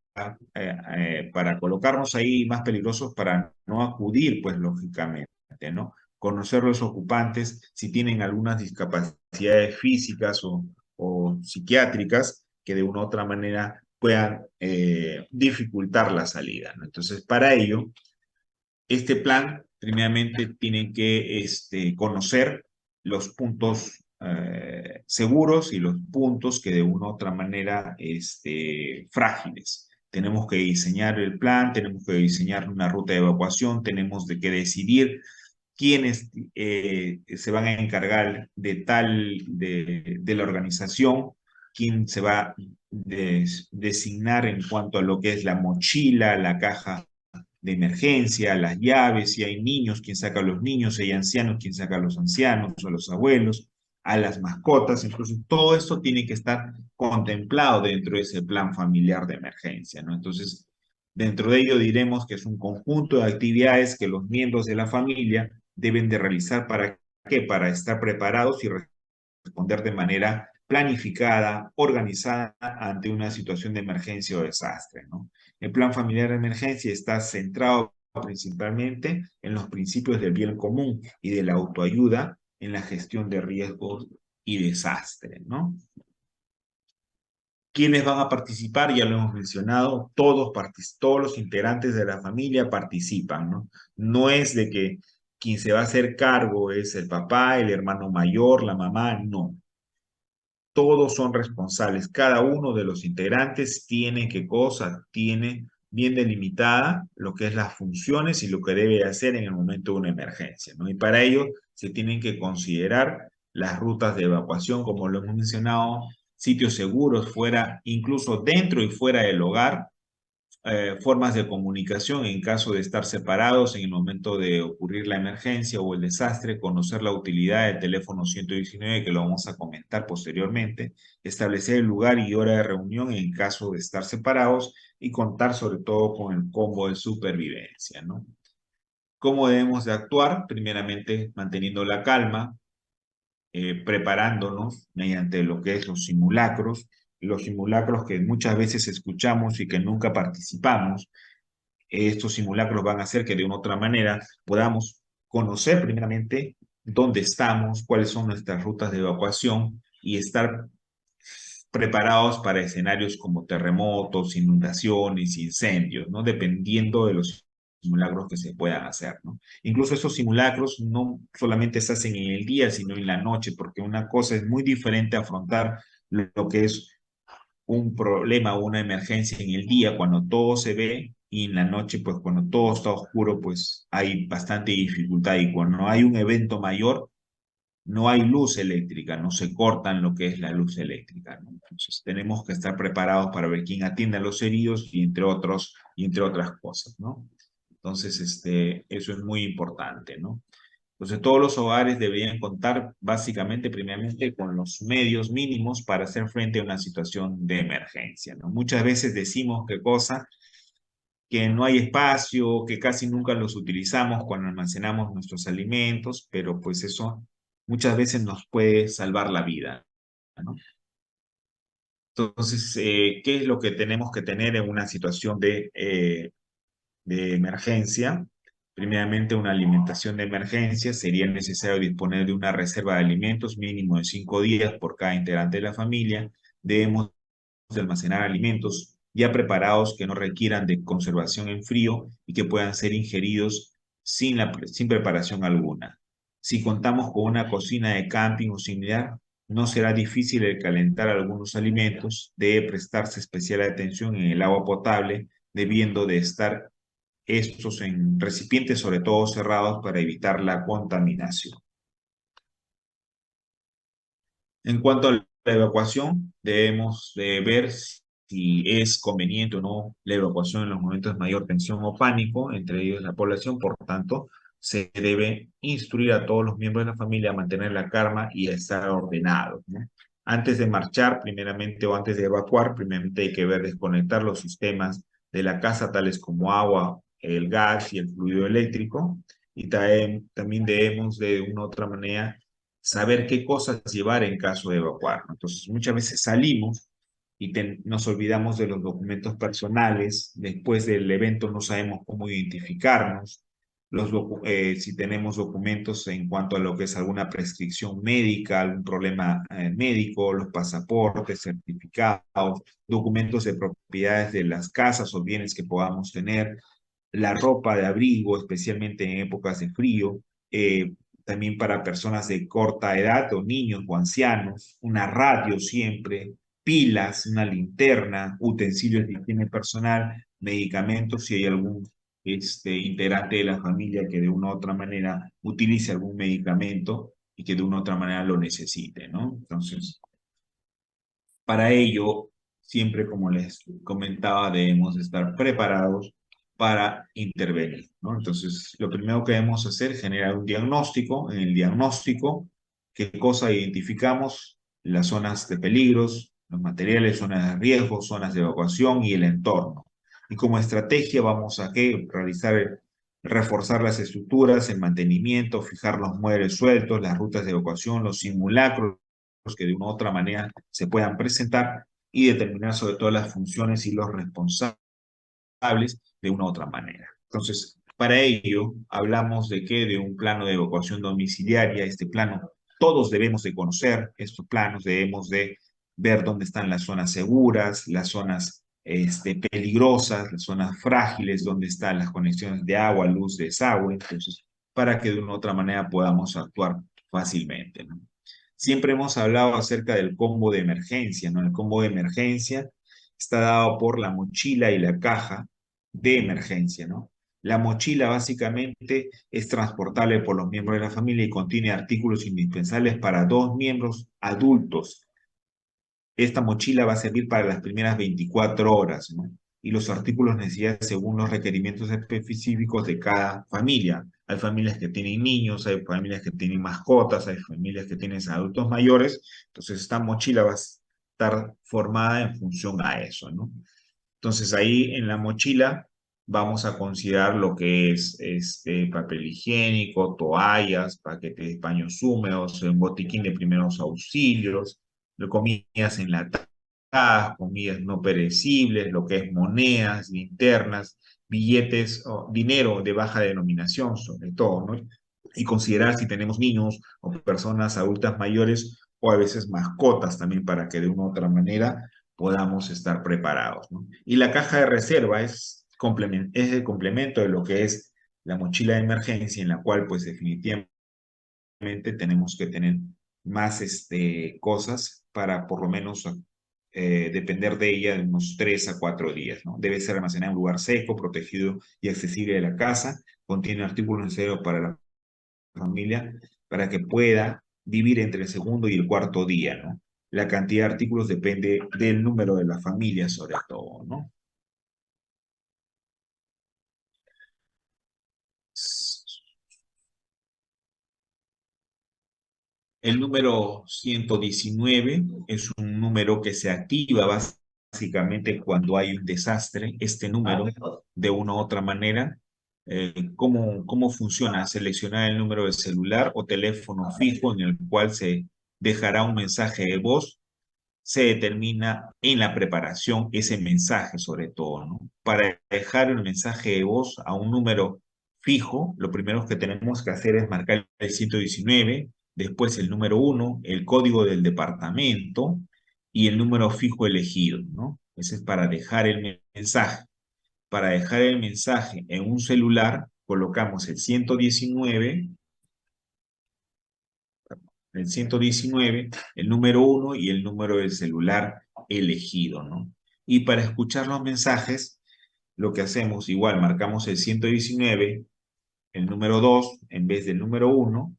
colocarnos ahí, más peligrosos para no acudir, pues lógicamente, ¿no? Conocer los ocupantes, si tienen algunas discapacidades físicas o psiquiátricas que de una u otra manera puedan dificultar la salida, ¿no? Entonces, para ello, este plan, primeramente, tiene que conocer los puntos seguros y los puntos que de una u otra manera frágiles. Tenemos que diseñar el plan, tenemos que diseñar una ruta de evacuación, tenemos que decidir quiénes se van a encargar de la organización, quién se va a designar en cuanto a lo que es la mochila, la caja de emergencia, las llaves, si hay niños, quién saca a los niños, si hay ancianos, quién saca a los ancianos, a los abuelos, a las mascotas. Entonces, todo esto tiene que estar contemplado dentro de ese plan familiar de emergencia, ¿no? Entonces, dentro de ello diremos que es un conjunto de actividades que los miembros de la familia deben de realizar para qué, para estar preparados y responder de manera planificada, organizada ante una situación de emergencia o desastre, ¿no? El plan familiar de emergencia está centrado principalmente en los principios del bien común y de la autoayuda en la gestión de riesgos y desastres, ¿no? ¿Quiénes van a participar? Ya lo hemos mencionado, todos los integrantes de la familia participan, ¿no? No es de que quien se va a hacer cargo es el papá, el hermano mayor, la mamá, no. Todos son responsables. Cada uno de los integrantes tiene qué cosa, tiene bien delimitada lo que es las funciones y lo que debe hacer en el momento de una emergencia, ¿no? Y para ello se tienen que considerar las rutas de evacuación, como lo hemos mencionado, sitios seguros fuera, incluso dentro y fuera del hogar, formas de comunicación en caso de estar separados en el momento de ocurrir la emergencia o el desastre, conocer la utilidad del teléfono 119, que lo vamos a comentar posteriormente, establecer el lugar y hora de reunión en caso de estar separados y contar sobre todo con el combo de supervivencia, ¿no? ¿Cómo debemos de actuar? Primeramente, manteniendo la calma, preparándonos mediante lo que es los simulacros que muchas veces escuchamos y que nunca participamos. Estos simulacros van a hacer que de una u otra manera podamos conocer primeramente dónde estamos, cuáles son nuestras rutas de evacuación y estar preparados para escenarios como terremotos, inundaciones, incendios, ¿no? Dependiendo de los simulacros que se puedan hacer, ¿no? Incluso esos simulacros no solamente se hacen en el día, sino en la noche, porque una cosa es muy diferente afrontar lo que es un problema o una emergencia en el día cuando todo se ve y en la noche, pues cuando todo está oscuro, pues hay bastante dificultad y cuando hay un evento mayor, no hay luz eléctrica, no se cortan lo que es la luz eléctrica, ¿no? Entonces tenemos que estar preparados para ver quién atiende a los heridos y entre otras cosas, ¿no? Entonces, eso es muy importante, ¿no? Entonces, todos los hogares deberían contar básicamente, primeramente, con los medios mínimos para hacer frente a una situación de emergencia, ¿no? Muchas veces decimos qué cosa, que no hay espacio, que casi nunca los utilizamos cuando almacenamos nuestros alimentos, pero pues eso muchas veces nos puede salvar la vida, ¿no? Entonces, ¿qué es lo que tenemos que tener en una situación de emergencia? Primeramente, una alimentación de emergencia. Sería necesario disponer de una reserva de alimentos mínimo de 5 días por cada integrante de la familia. Debemos de almacenar alimentos ya preparados que no requieran de conservación en frío y que puedan ser ingeridos sin preparación alguna. Si contamos con una cocina de camping o similar, no será difícil el calentar algunos alimentos. Debe prestarse especial atención en el agua potable, debiendo de estar estos en recipientes sobre todo cerrados para evitar la contaminación. En cuanto a la evacuación, debemos de ver si es conveniente o no la evacuación en los momentos de mayor tensión o pánico, entre ellos la población. Por tanto, se debe instruir a todos los miembros de la familia a mantener la calma y a estar ordenados, ¿no? Antes de marchar, primeramente, o antes de evacuar, primeramente hay que ver desconectar los sistemas de la casa, tales como agua, el gas y el fluido eléctrico. Y también debemos de una u otra manera saber qué cosas llevar en caso de evacuar, ¿no? Entonces, muchas veces salimos y nos olvidamos de los documentos personales. Después del evento no sabemos cómo identificarnos. Si tenemos documentos en cuanto a lo que es alguna prescripción médica, algún problema médico, los pasaportes, certificados, documentos de propiedades de las casas o bienes que podamos tener, la ropa de abrigo, especialmente en épocas de frío, también para personas de corta edad o niños o ancianos, una radio siempre, pilas, una linterna, utensilios de higiene personal, medicamentos si hay algún integrante de la familia que de una u otra manera utilice algún medicamento y que de una u otra manera lo necesite, ¿no? Entonces, para ello, siempre como les comentaba, debemos estar preparados para intervenir, ¿no? Entonces, lo primero que debemos hacer es generar un diagnóstico. En el diagnóstico, ¿qué cosa identificamos? Las zonas de peligros, los materiales, zonas de riesgo, zonas de evacuación y el entorno. Y como estrategia vamos a reforzar las estructuras, el mantenimiento, fijar los muebles sueltos, las rutas de evacuación, los simulacros que de una u otra manera se puedan presentar y determinar sobre todo las funciones y los responsables de una u otra manera. Entonces, para ello, hablamos de que de un plano de evacuación domiciliaria. Este plano todos debemos de conocer. Estos planos debemos de ver dónde están las zonas seguras, las zonas peligrosas, las zonas frágiles, dónde están las conexiones de agua, luz, desagüe. Entonces, para que de una u otra manera podamos actuar fácilmente, ¿no? Siempre hemos hablado acerca del combo de emergencia, ¿no? El combo de emergencia está dado por la mochila y la caja de emergencia, ¿no? La mochila básicamente es transportable por los miembros de la familia y contiene artículos indispensables para 2 miembros adultos. Esta mochila va a servir para las primeras 24 horas, ¿no? Y los artículos necesitados según los requerimientos específicos de cada familia. Hay familias que tienen niños, hay familias que tienen mascotas, hay familias que tienen adultos mayores. Entonces, esta mochila va a estar formada en función a eso, ¿no? Entonces, ahí en la mochila vamos a considerar lo que es papel higiénico, toallas, paquetes de paños húmedos, un botiquín de primeros auxilios, comidas enlatadas, comidas no perecibles, lo que es monedas, linternas, billetes, dinero de baja denominación, sobre todo, ¿no? Y considerar si tenemos niños o personas adultas mayores o a veces mascotas también para que de una u otra manera podamos estar preparados, ¿no? Y la caja de reserva es el complemento de lo que es la mochila de emergencia, en la cual pues definitivamente tenemos que tener más cosas para por lo menos depender de ella de unos 3 a 4 días, ¿no? Debe ser almacenada en un lugar seco, protegido y accesible de la casa. Contiene artículos necesarios para la familia para que pueda vivir entre el segundo y el cuarto día, ¿no? La cantidad de artículos depende del número de la familia, sobre todo, ¿no? El número 119 es un número que se activa básicamente cuando hay un desastre. Este número, de una u otra manera, ¿cómo funciona? Seleccionar el número de celular o teléfono fijo en el cual se dejará un mensaje de voz. Se determina en la preparación ese mensaje sobre todo, ¿no? Para dejar el mensaje de voz a un número fijo, lo primero que tenemos que hacer es marcar el 119, después el número 1, el código del departamento y el número fijo elegido, ¿no? Ese es para dejar el mensaje. Para dejar el mensaje en un celular, colocamos el 119, el número 1 y el número del celular elegido, ¿no? Y para escuchar los mensajes, lo que hacemos, igual, marcamos el 119, el número 2 en vez del número 1,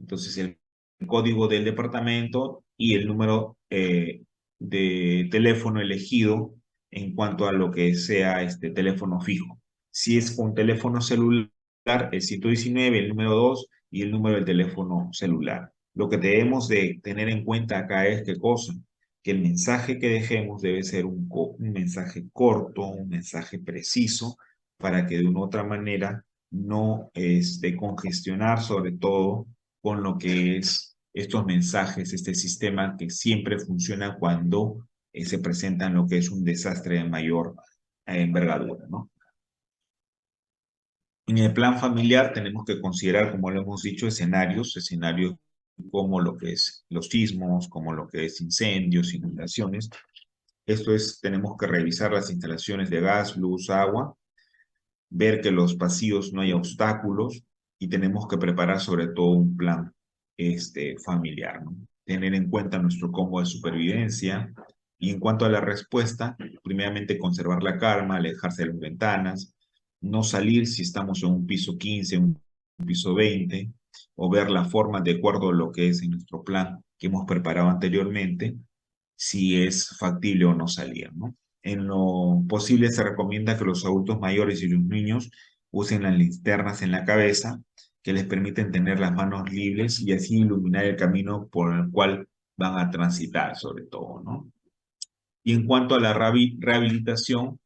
entonces el código del departamento y el número de teléfono elegido en cuanto a lo que sea este teléfono fijo. Si es con teléfono celular, el 119, el número 2 y el número del teléfono celular. Lo que debemos de tener en cuenta acá es qué cosa, que el mensaje que dejemos debe ser un mensaje corto, un mensaje preciso, para que de una u otra manera no congestionar sobre todo con lo que es estos mensajes, este sistema que siempre funciona cuando se presentan lo que es un desastre de mayor envergadura, ¿no? En el plan familiar tenemos que considerar, como lo hemos dicho, escenarios como lo que es los sismos, como lo que es incendios, inundaciones. Esto es, tenemos que revisar las instalaciones de gas, luz, agua, ver que los pasillos no haya obstáculos y tenemos que preparar sobre todo un plan familiar, ¿no? Tener en cuenta nuestro combo de supervivencia y en cuanto a la respuesta, primeramente conservar la calma, alejarse de las ventanas, no salir si estamos en un piso 15, un piso 20, o ver la forma de acuerdo a lo que es en nuestro plan que hemos preparado anteriormente, si es factible o no salir, ¿no? En lo posible se recomienda que los adultos mayores y los niños usen las linternas en la cabeza que les permiten tener las manos libres y así iluminar el camino por el cual van a transitar, sobre todo, ¿no? Y en cuanto a la rehabilitación,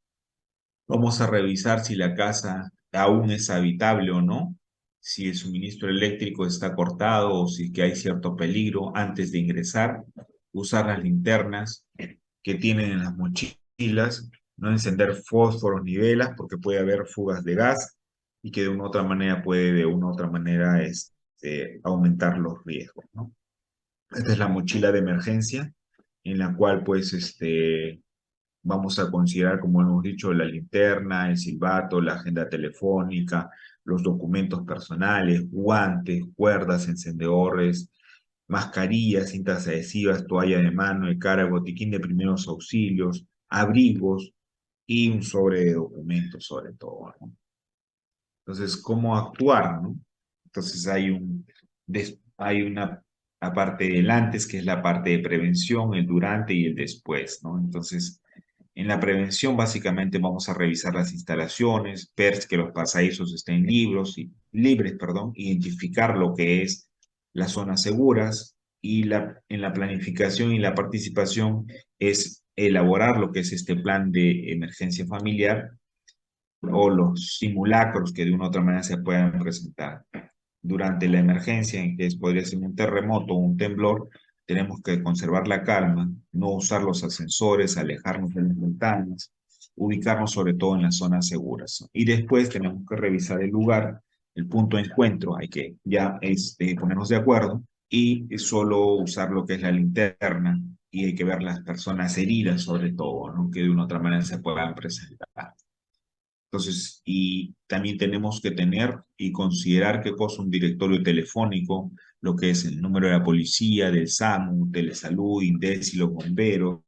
vamos a revisar si la casa aún es habitable o no, si el suministro eléctrico está cortado o si que hay cierto peligro antes de ingresar, usar las linternas que tienen en las mochilas, no encender fósforos ni velas porque puede haber fugas de gas y que de una u otra manera puede de una u otra manera aumentar los riesgos, ¿no? Esta es la mochila de emergencia en la cual pues vamos a considerar, como hemos dicho, la linterna, el silbato, la agenda telefónica, los documentos personales, guantes, cuerdas, encendedores, mascarillas, cintas adhesivas, toalla de mano, de cara, botiquín de primeros auxilios, abrigos y un sobre de documentos sobre todo, ¿no? Entonces, ¿cómo actuar, no? Entonces hay una parte del antes, que es la parte de prevención, el durante y el después, ¿no? Entonces, en la prevención básicamente vamos a revisar las instalaciones, ver que los pasadizos estén libres, perdón, identificar lo que es las zonas seguras y en la planificación y la participación es elaborar lo que es este plan de emergencia familiar o los simulacros que de una u otra manera se puedan presentar. Durante la emergencia, en que podría ser un terremoto o un temblor, tenemos que conservar la calma, no usar los ascensores, alejarnos de las ventanas, ubicarnos sobre todo en las zonas seguras, ¿no? Y después tenemos que revisar el lugar, el punto de encuentro, hay que ya ponernos de acuerdo y solo usar lo que es la linterna y hay que ver las personas heridas sobre todo, ¿no? Que de una u otra manera se puedan presentar. Entonces, y también tenemos que tener y considerar qué cosa un directorio telefónico, lo que es el número de la policía, del SAMU, Telesalud, INDES y los bomberos,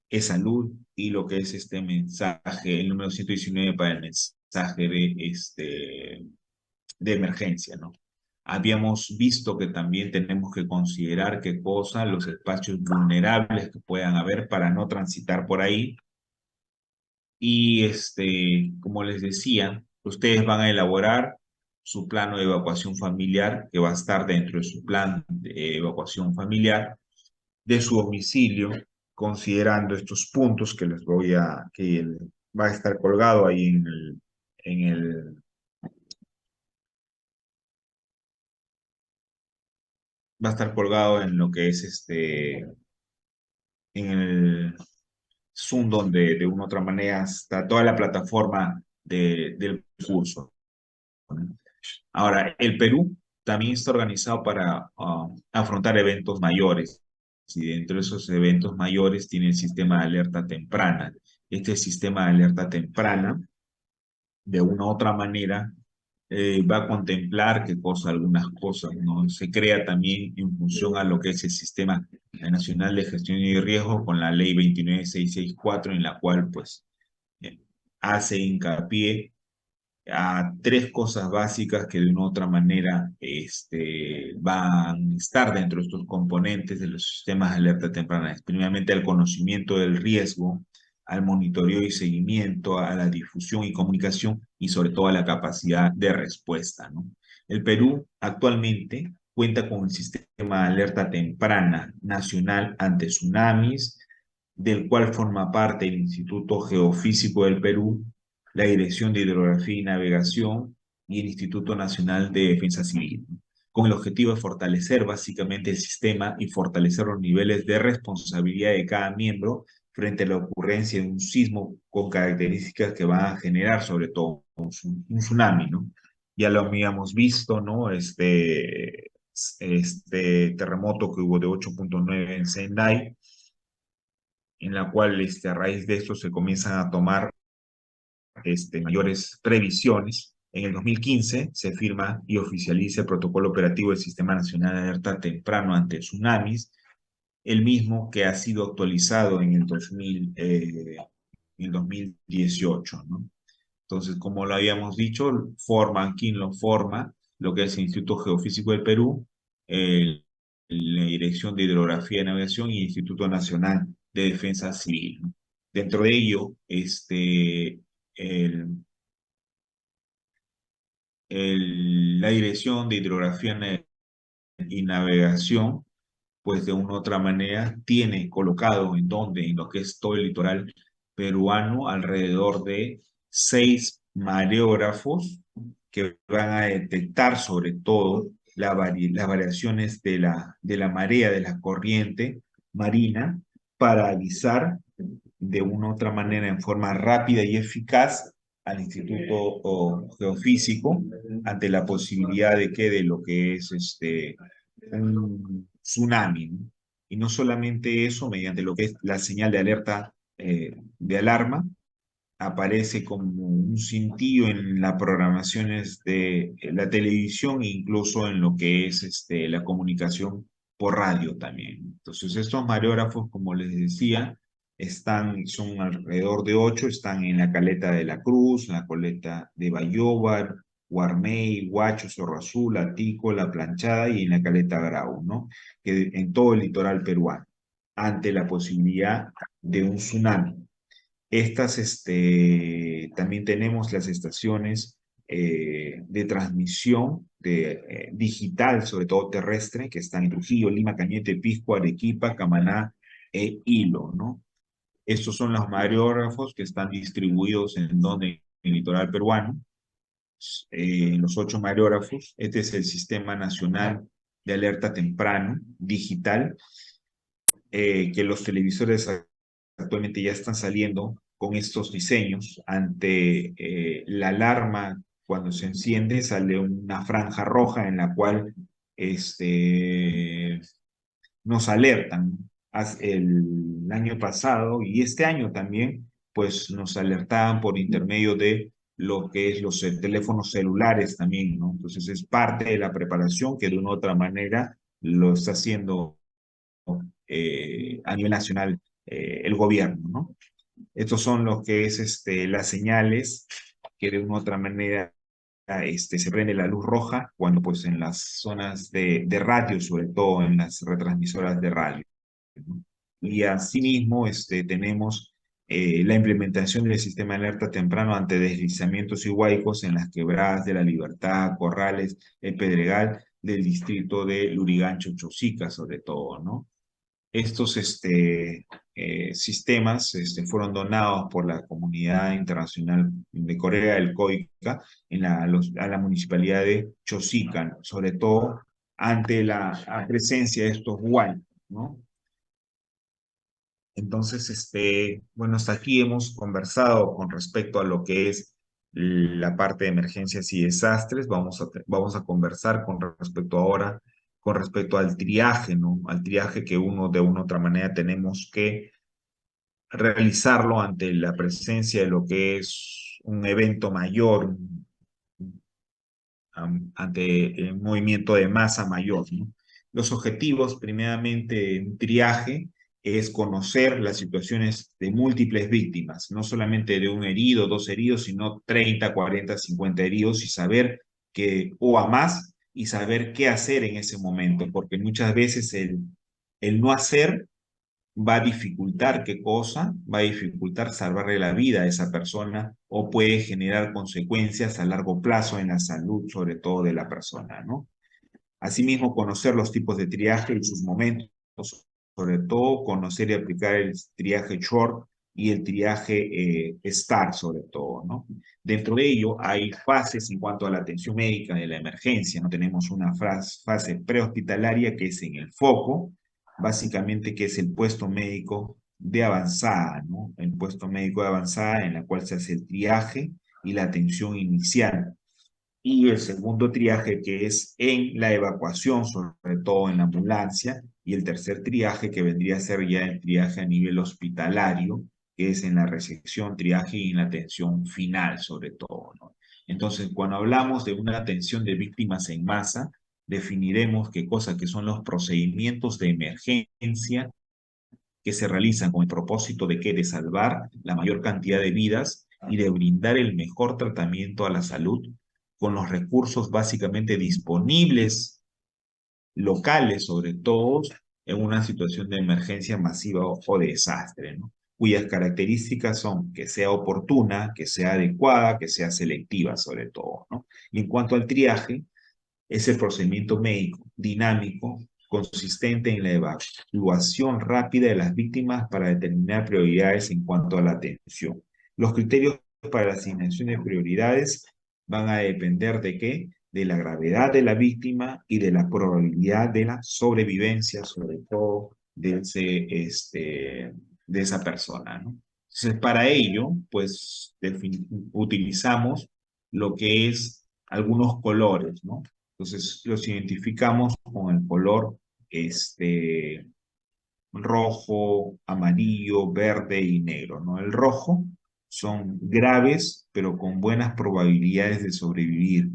e-salud, y lo que es este mensaje, el número 119 para el mensaje de emergencia, ¿no? Habíamos visto que también tenemos que considerar qué cosa, los espacios vulnerables que puedan haber para no transitar por ahí y como les decía, ustedes van a elaborar su plano de evacuación familiar, que va a estar dentro de su plan de evacuación familiar, de su domicilio, considerando estos puntos que les voy a, va a estar colgado ahí en el, va a estar colgado en lo que es en el Zoom, donde de una u otra manera está toda la plataforma del curso. Ahora, el Perú también está organizado para afrontar eventos mayores. Y dentro de esos eventos mayores tiene el sistema de alerta temprana. Este sistema de alerta temprana, de una u otra manera, va a contemplar algunas cosas, ¿no? Se crea también en función a lo que es el Sistema Nacional de Gestión y Riesgo con la Ley 29664, en la cual pues eh, hace hincapié a tres cosas básicas que de una u otra manera van a estar dentro de estos componentes de los sistemas de alerta temprana. Primeramente, al conocimiento del riesgo, al monitoreo y seguimiento, a la difusión y comunicación y sobre todo a la capacidad de respuesta, ¿no? El Perú actualmente cuenta con el sistema de alerta temprana nacional ante tsunamis, del cual forma parte el Instituto Geofísico del Perú, la Dirección de Hidrografía y Navegación y el Instituto Nacional de Defensa Civil, con el objetivo de fortalecer básicamente el sistema y fortalecer los niveles de responsabilidad de cada miembro frente a la ocurrencia de un sismo con características que van a generar sobre todo un tsunami, ¿no? Ya lo habíamos visto, ¿no? Este terremoto que hubo de 8.9 en Sendai, en la cual a raíz de esto se comienzan a tomar mayores previsiones. En el 2015 se firma y oficializa el protocolo operativo del Sistema Nacional de Alerta Temprano ante Tsunamis, el mismo que ha sido actualizado en el 2018, ¿no? Entonces, como lo habíamos dicho, forman, ¿quién lo forma? Lo que es el Instituto Geofísico del Perú, la Dirección de Hidrografía y Navegación y el Instituto Nacional de Defensa Civil, ¿no? Dentro de ello, el, la Dirección de Hidrografía y Navegación, pues de una u otra manera, tiene colocado en lo que es todo el litoral peruano, alrededor de 6 mareógrafos que van a detectar sobre todo las variaciones de la marea, de la corriente marina, para avisar de una u otra manera en forma rápida y eficaz al Instituto Geofísico ante la posibilidad de lo que es un tsunami, ¿no? Y no solamente eso, mediante lo que es la señal de alerta de alarma, aparece como un cintillo en las programaciones de la televisión e incluso en lo que es la comunicación por radio también. Entonces, estos mareógrafos, como les decía, son alrededor de 8, están en la Caleta de la Cruz, en la Caleta de Bayobar, Guarmey, Huacho, Cerro Azul, Atico, La Planchada y en la Caleta Grau, ¿no? Que en todo el litoral peruano, ante la posibilidad de un tsunami. También tenemos las estaciones de transmisión digital, sobre todo terrestre, que están en Trujillo, Lima, Cañete, Pisco, Arequipa, Camaná e Hilo, ¿no? Estos son los mareógrafos que están distribuidos en el litoral peruano, los 8 mareógrafos. Este es el Sistema Nacional de Alerta Temprano, digital, que los televisores actualmente ya están saliendo con estos diseños. Ante la alarma, cuando se enciende, sale una franja roja en la cual nos alertan. El año pasado y este año también, pues nos alertaban por intermedio de lo que es los teléfonos celulares también, ¿no? Entonces es parte de la preparación que de una u otra manera lo está haciendo a nivel nacional el gobierno, ¿no? Estos son lo que es las señales que de una u otra manera se prende la luz roja cuando pues en las zonas de radio, sobre todo en las retransmisoras de radio, ¿no? Y asimismo tenemos la implementación del sistema de alerta temprano ante deslizamientos y huaicos en las quebradas de La Libertad, Corrales, El Pedregal, del distrito de Lurigancho, Chosica, sobre todo, ¿no? Estos sistemas fueron donados por la comunidad internacional de Corea del COICA a la municipalidad de Chosica, sobre todo ante la presencia de estos huaicos, ¿no? Entonces, bueno, hasta aquí hemos conversado con respecto a lo que es la parte de emergencias y desastres. Vamos a conversar con respecto ahora, con respecto al triaje, ¿no? Al triaje que uno de una u otra manera tenemos que realizarlo ante la presencia de lo que es un evento mayor, ante un movimiento de masa mayor, ¿no? Los objetivos, primeramente, en triaje, es conocer las situaciones de múltiples víctimas, no solamente de un herido, dos heridos, sino 30, 40, 50 heridos y saber que, o a más, y saber qué hacer en ese momento, porque muchas veces el no hacer va a dificultar qué cosa, va a dificultar salvarle la vida a esa persona o puede generar consecuencias a largo plazo en la salud, sobre todo de la persona, ¿no? Asimismo, conocer los tipos de triaje y sus momentos, sobre todo conocer y aplicar el triaje short y el triaje STAR, sobre todo, ¿no? Dentro de ello hay fases en cuanto a la atención médica de la emergencia, ¿no? Tenemos una fase prehospitalaria que es en el foco, básicamente que es el puesto médico de avanzada, ¿no? El puesto médico de avanzada en la cual se hace el triaje y la atención inicial y el segundo triaje que es en la evacuación, sobre todo en la ambulancia, y el tercer triaje que vendría a ser ya el triaje a nivel hospitalario, que es en la recepción, triaje y en la atención final, sobre todo, ¿no? Entonces, cuando hablamos de una atención de víctimas en masa, definiremos qué cosa que son los procedimientos de emergencia que se realizan con el propósito de que de salvar la mayor cantidad de vidas y de brindar el mejor tratamiento a la salud con los recursos básicamente disponibles, locales sobre todo, en una situación de emergencia masiva o de desastre, ¿no? Cuyas características son que sea oportuna, que sea adecuada, que sea selectiva sobre todo, ¿no? Y en cuanto al triaje, es el procedimiento médico dinámico consistente en la evaluación rápida de las víctimas para determinar prioridades en cuanto a la atención. Los criterios para la asignación de prioridades van a depender de qué? De la gravedad de la víctima y de la probabilidad de la sobrevivencia, sobre todo de esa persona, ¿no? Entonces, para ello, pues utilizamos lo que es algunos colores, ¿no? Entonces los identificamos con el color rojo, amarillo, verde y negro, ¿no? El rojo son graves, pero con buenas probabilidades de sobrevivir.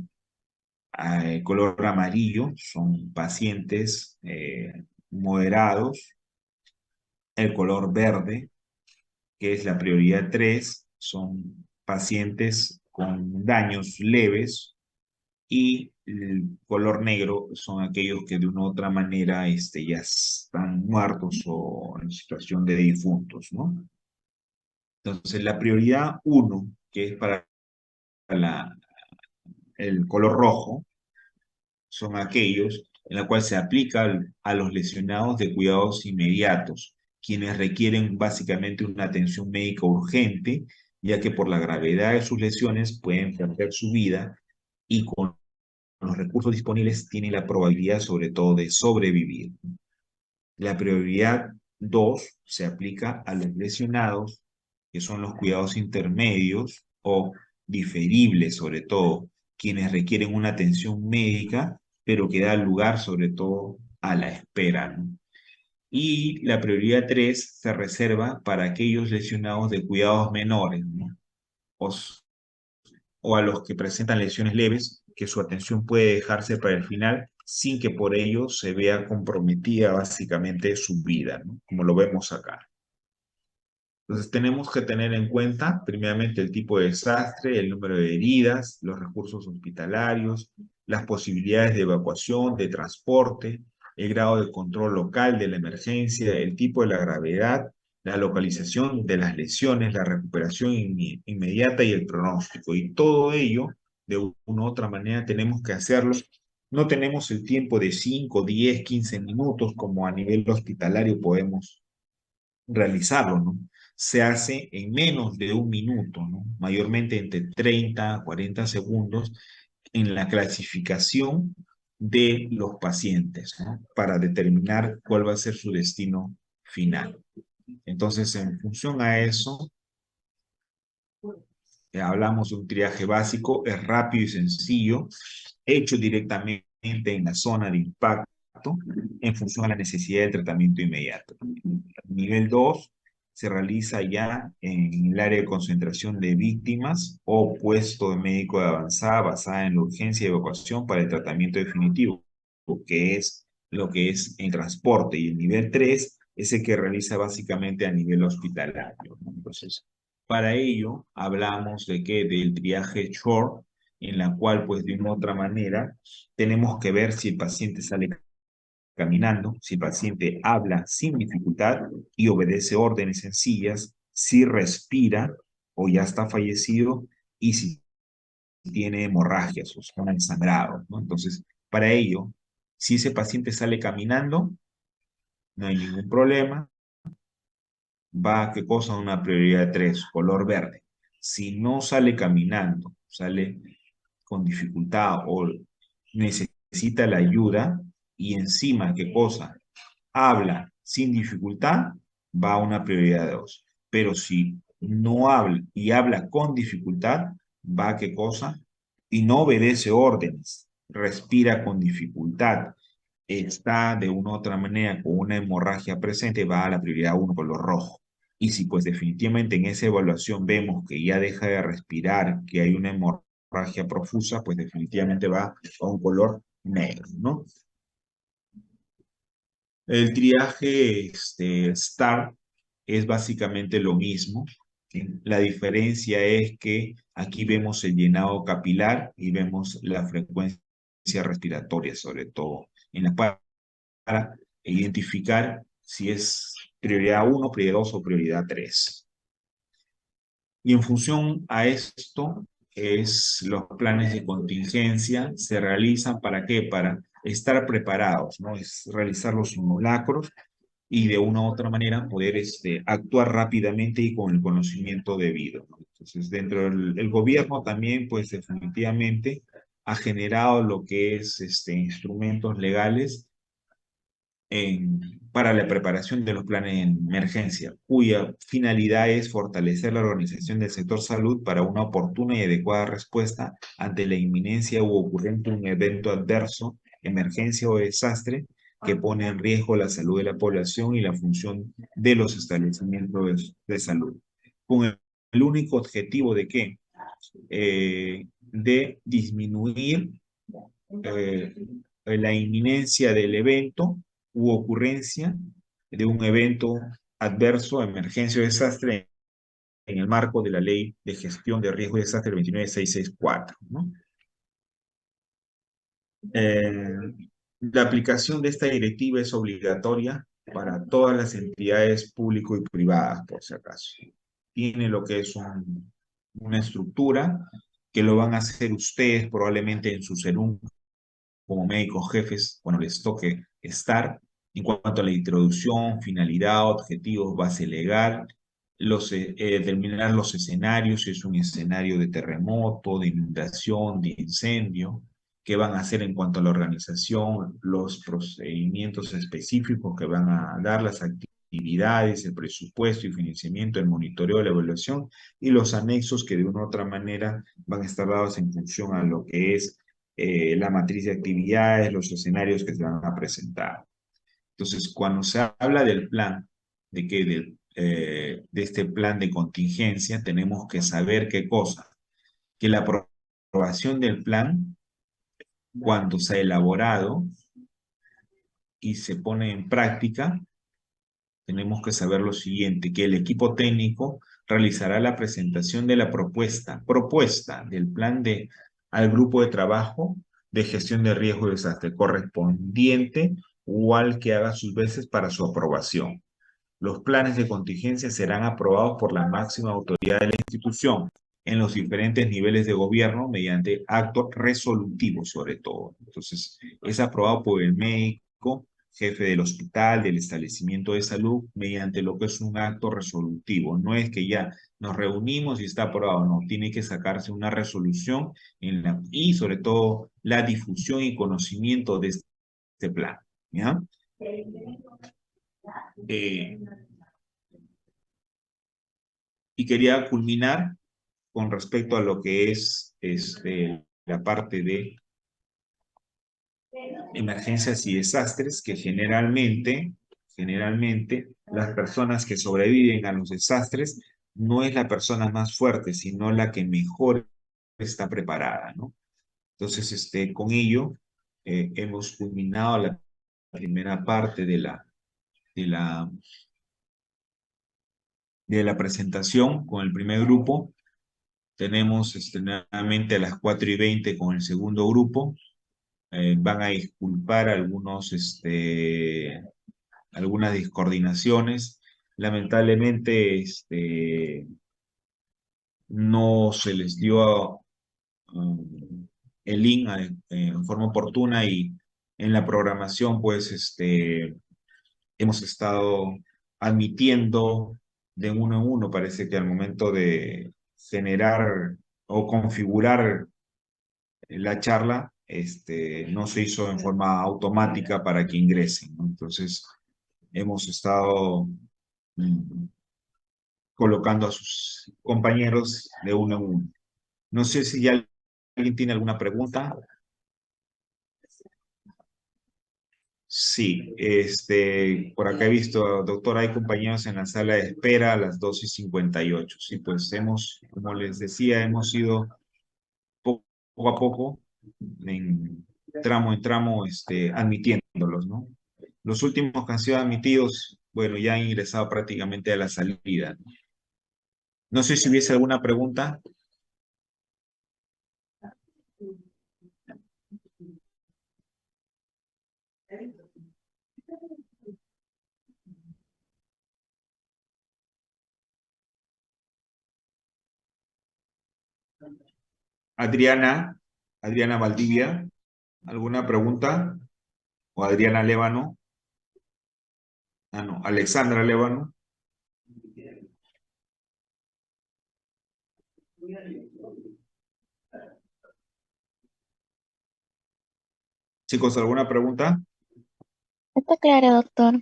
El color amarillo son pacientes moderados. El color verde, que es la prioridad 3, son pacientes con daños leves y el color negro son aquellos que de una u otra manera ya están muertos o en situación de difuntos, ¿no? Entonces, la prioridad uno, que es para la, el color rojo, son aquellos en la cual se aplica a los lesionados de cuidados inmediatos, quienes requieren básicamente una atención médica urgente, ya que por la gravedad de sus lesiones pueden perder su vida y con los recursos disponibles tiene la probabilidad sobre todo de sobrevivir. La prioridad 2 se aplica a los lesionados, que son los cuidados intermedios o diferibles sobre todo, quienes requieren una atención médica, pero que da lugar sobre todo a la espera, ¿no? Y la prioridad 3 se reserva para aquellos lesionados de cuidados menores, ¿no? O o a los que presentan lesiones leves, que su atención puede dejarse para el final sin que por ello se vea comprometida básicamente su vida, ¿no? Como lo vemos acá. Entonces tenemos que tener en cuenta primeramente el tipo de desastre, el número de heridas, los recursos hospitalarios, las posibilidades de evacuación, de transporte, el grado de control local de la emergencia, el tipo de la gravedad la localización de las lesiones, la recuperación inmediata y el pronóstico. Y todo ello, de una u otra manera, tenemos que hacerlo. No tenemos el tiempo de 5, 10, 15 minutos como a nivel hospitalario podemos realizarlo, ¿no? Se hace en menos de un minuto, ¿no? Mayormente entre 30 a 40 segundos en la clasificación de los pacientes, ¿no? Para determinar cuál va a ser su destino final. Entonces, en función a eso, hablamos de un triaje básico, es rápido y sencillo, hecho directamente en la zona de impacto en función a la necesidad de tratamiento inmediato. Nivel 2 se realiza ya en el área de concentración de víctimas o puesto de médico de avanzada basada en la urgencia de evacuación para el tratamiento definitivo, que es lo que es el transporte. Y el nivel 3 es el que realiza básicamente a nivel hospitalario, ¿no? Entonces, para ello, hablamos de que del triaje short, en la cual, pues, de una u otra manera, tenemos que ver si el paciente sale caminando, si el paciente habla sin dificultad y obedece órdenes sencillas, si respira o ya está fallecido y si tiene hemorragias o zona de sangrado, ¿no? Entonces, para ello, si ese paciente sale caminando, no hay ningún problema, va a qué cosa, una prioridad 3, color verde. Si no sale caminando, sale con dificultad o necesita la ayuda y encima qué cosa, habla sin dificultad, va a una prioridad 2. Pero si no habla y habla con dificultad, va a qué cosa, y no obedece órdenes, respira con dificultad, está de una u otra manera con una hemorragia presente, va a la prioridad 1 color rojo. Y si pues definitivamente en esa evaluación vemos que ya deja de respirar, que hay una hemorragia profusa, pues definitivamente va a un color negro, ¿no? El triaje STAR es básicamente lo mismo. La diferencia es que aquí vemos el llenado capilar y vemos la frecuencia respiratoria, sobre todo, en la para identificar si es prioridad 1, prioridad 2 o prioridad 3. Y en función a esto, los planes de contingencia se realizan ¿para qué? Para estar preparados, ¿no? Es realizar los simulacros y de una u otra manera poder actuar rápidamente y con el conocimiento debido, ¿no? Entonces, dentro del el gobierno también, pues definitivamente ha generado lo que es instrumentos legales para la preparación de los planes de emergencia, cuya finalidad es fortalecer la organización del sector salud para una oportuna y adecuada respuesta ante la inminencia u ocurrencia de un evento adverso, emergencia o desastre que pone en riesgo la salud de la población y la función de los establecimientos de salud. Con el único objetivo de qué? De disminuir eh, la inminencia del evento u ocurrencia de un evento adverso, emergencia o desastre en el marco de la Ley de Gestión de Riesgo y Desastre 29664, ¿no? La aplicación de esta directiva es obligatoria para todas las entidades público y privadas, por si acaso. Tiene lo que es una estructura que lo van a hacer ustedes probablemente en su SERUM como médicos jefes cuando les toque estar en cuanto a la introducción, finalidad, objetivos, base legal, determinar los escenarios, si es un escenario de terremoto, de inundación, de incendio, qué van a hacer en cuanto a la organización, los procedimientos específicos que van a dar, las actividades, el presupuesto y financiamiento, el monitoreo, la evaluación y los anexos que de una u otra manera van a estar dados en función a lo que es la matriz de actividades, los escenarios que se van a presentar. Entonces, cuando se habla del plan, de este plan de contingencia, tenemos que saber qué cosa, que la aprobación del plan, cuando se ha elaborado y se pone en práctica, tenemos que saber lo siguiente, que el equipo técnico realizará la presentación de la propuesta del plan al grupo de trabajo de gestión de riesgo y desastre correspondiente o al que haga sus veces para su aprobación. Los planes de contingencia serán aprobados por la máxima autoridad de la institución en los diferentes niveles de gobierno mediante actos resolutivos sobre todo. Entonces, es aprobado por el médico, jefe del hospital, del establecimiento de salud, mediante lo que es un acto resolutivo. No es que ya nos reunimos y está aprobado, no, tiene que sacarse una resolución y sobre todo la difusión y conocimiento de este plan. ¿Ya? Eh, y quería culminar con respecto a lo que es la parte de emergencias y desastres, que generalmente las personas que sobreviven a los desastres no es la persona más fuerte, sino la que mejor está preparada, ¿no? Entonces, con ello, hemos culminado la primera parte de la presentación con el primer grupo. Tenemos nuevamente a las 4:20 con el segundo grupo. Van a disculpar algunas discoordinaciones. Lamentablemente, no se les dio el link en forma oportuna y en la programación, pues, hemos estado admitiendo de uno en uno. Parece que al momento de generar o configurar la charla, no se hizo en forma automática para que ingresen, ¿no? Entonces, hemos estado mm, colocando a sus compañeros de uno en uno. No sé si ya alguien tiene alguna pregunta. Sí, por acá he visto, doctor, hay compañeros en la sala de espera a las 12:58. Sí, pues como les decía, hemos ido poco a poco, en tramo, admitiéndolos, ¿no? Los últimos que han sido admitidos, bueno, ya han ingresado prácticamente a la salida. No sé si hubiese alguna pregunta. Adriana, Adriana Valdivia, ¿alguna pregunta? ¿O Adriana Lévano? Ah, no, Alexandra Lévano. Chicos, ¿alguna pregunta? Está claro, doctor.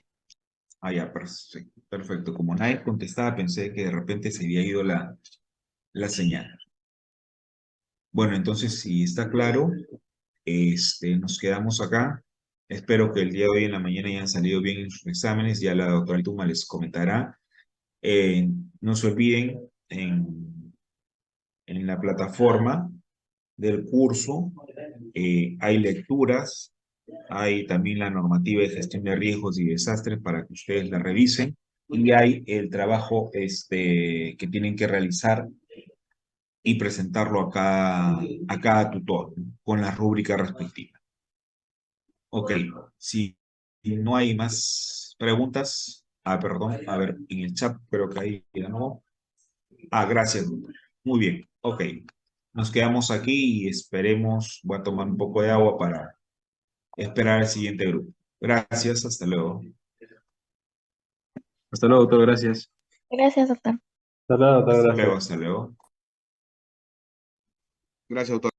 Ah, ya, perfecto, perfecto. Como nadie contestaba, pensé que de repente se había ido la señal. Bueno, entonces, si está claro, nos quedamos acá. Espero que el día de hoy en la mañana hayan salido bien en sus exámenes. Ya la doctora Tuma les comentará. No se olviden en la plataforma del curso. Hay lecturas, hay también la normativa de gestión de riesgos y desastres para que ustedes la revisen. Y hay el trabajo que tienen que realizar y presentarlo a cada tutor, ¿no? Con la rúbrica respectiva. Ok, si no hay más preguntas, perdón, a ver, en el chat creo que ahí ya no. Gracias. Muy bien, ok. Nos quedamos aquí y esperemos, voy a tomar un poco de agua para esperar al siguiente grupo. Gracias, hasta luego. Hasta luego, doctor, gracias. Gracias, doctor. Hasta luego, doctor, Hasta gracias. luego, hasta luego. Gracias, doctor.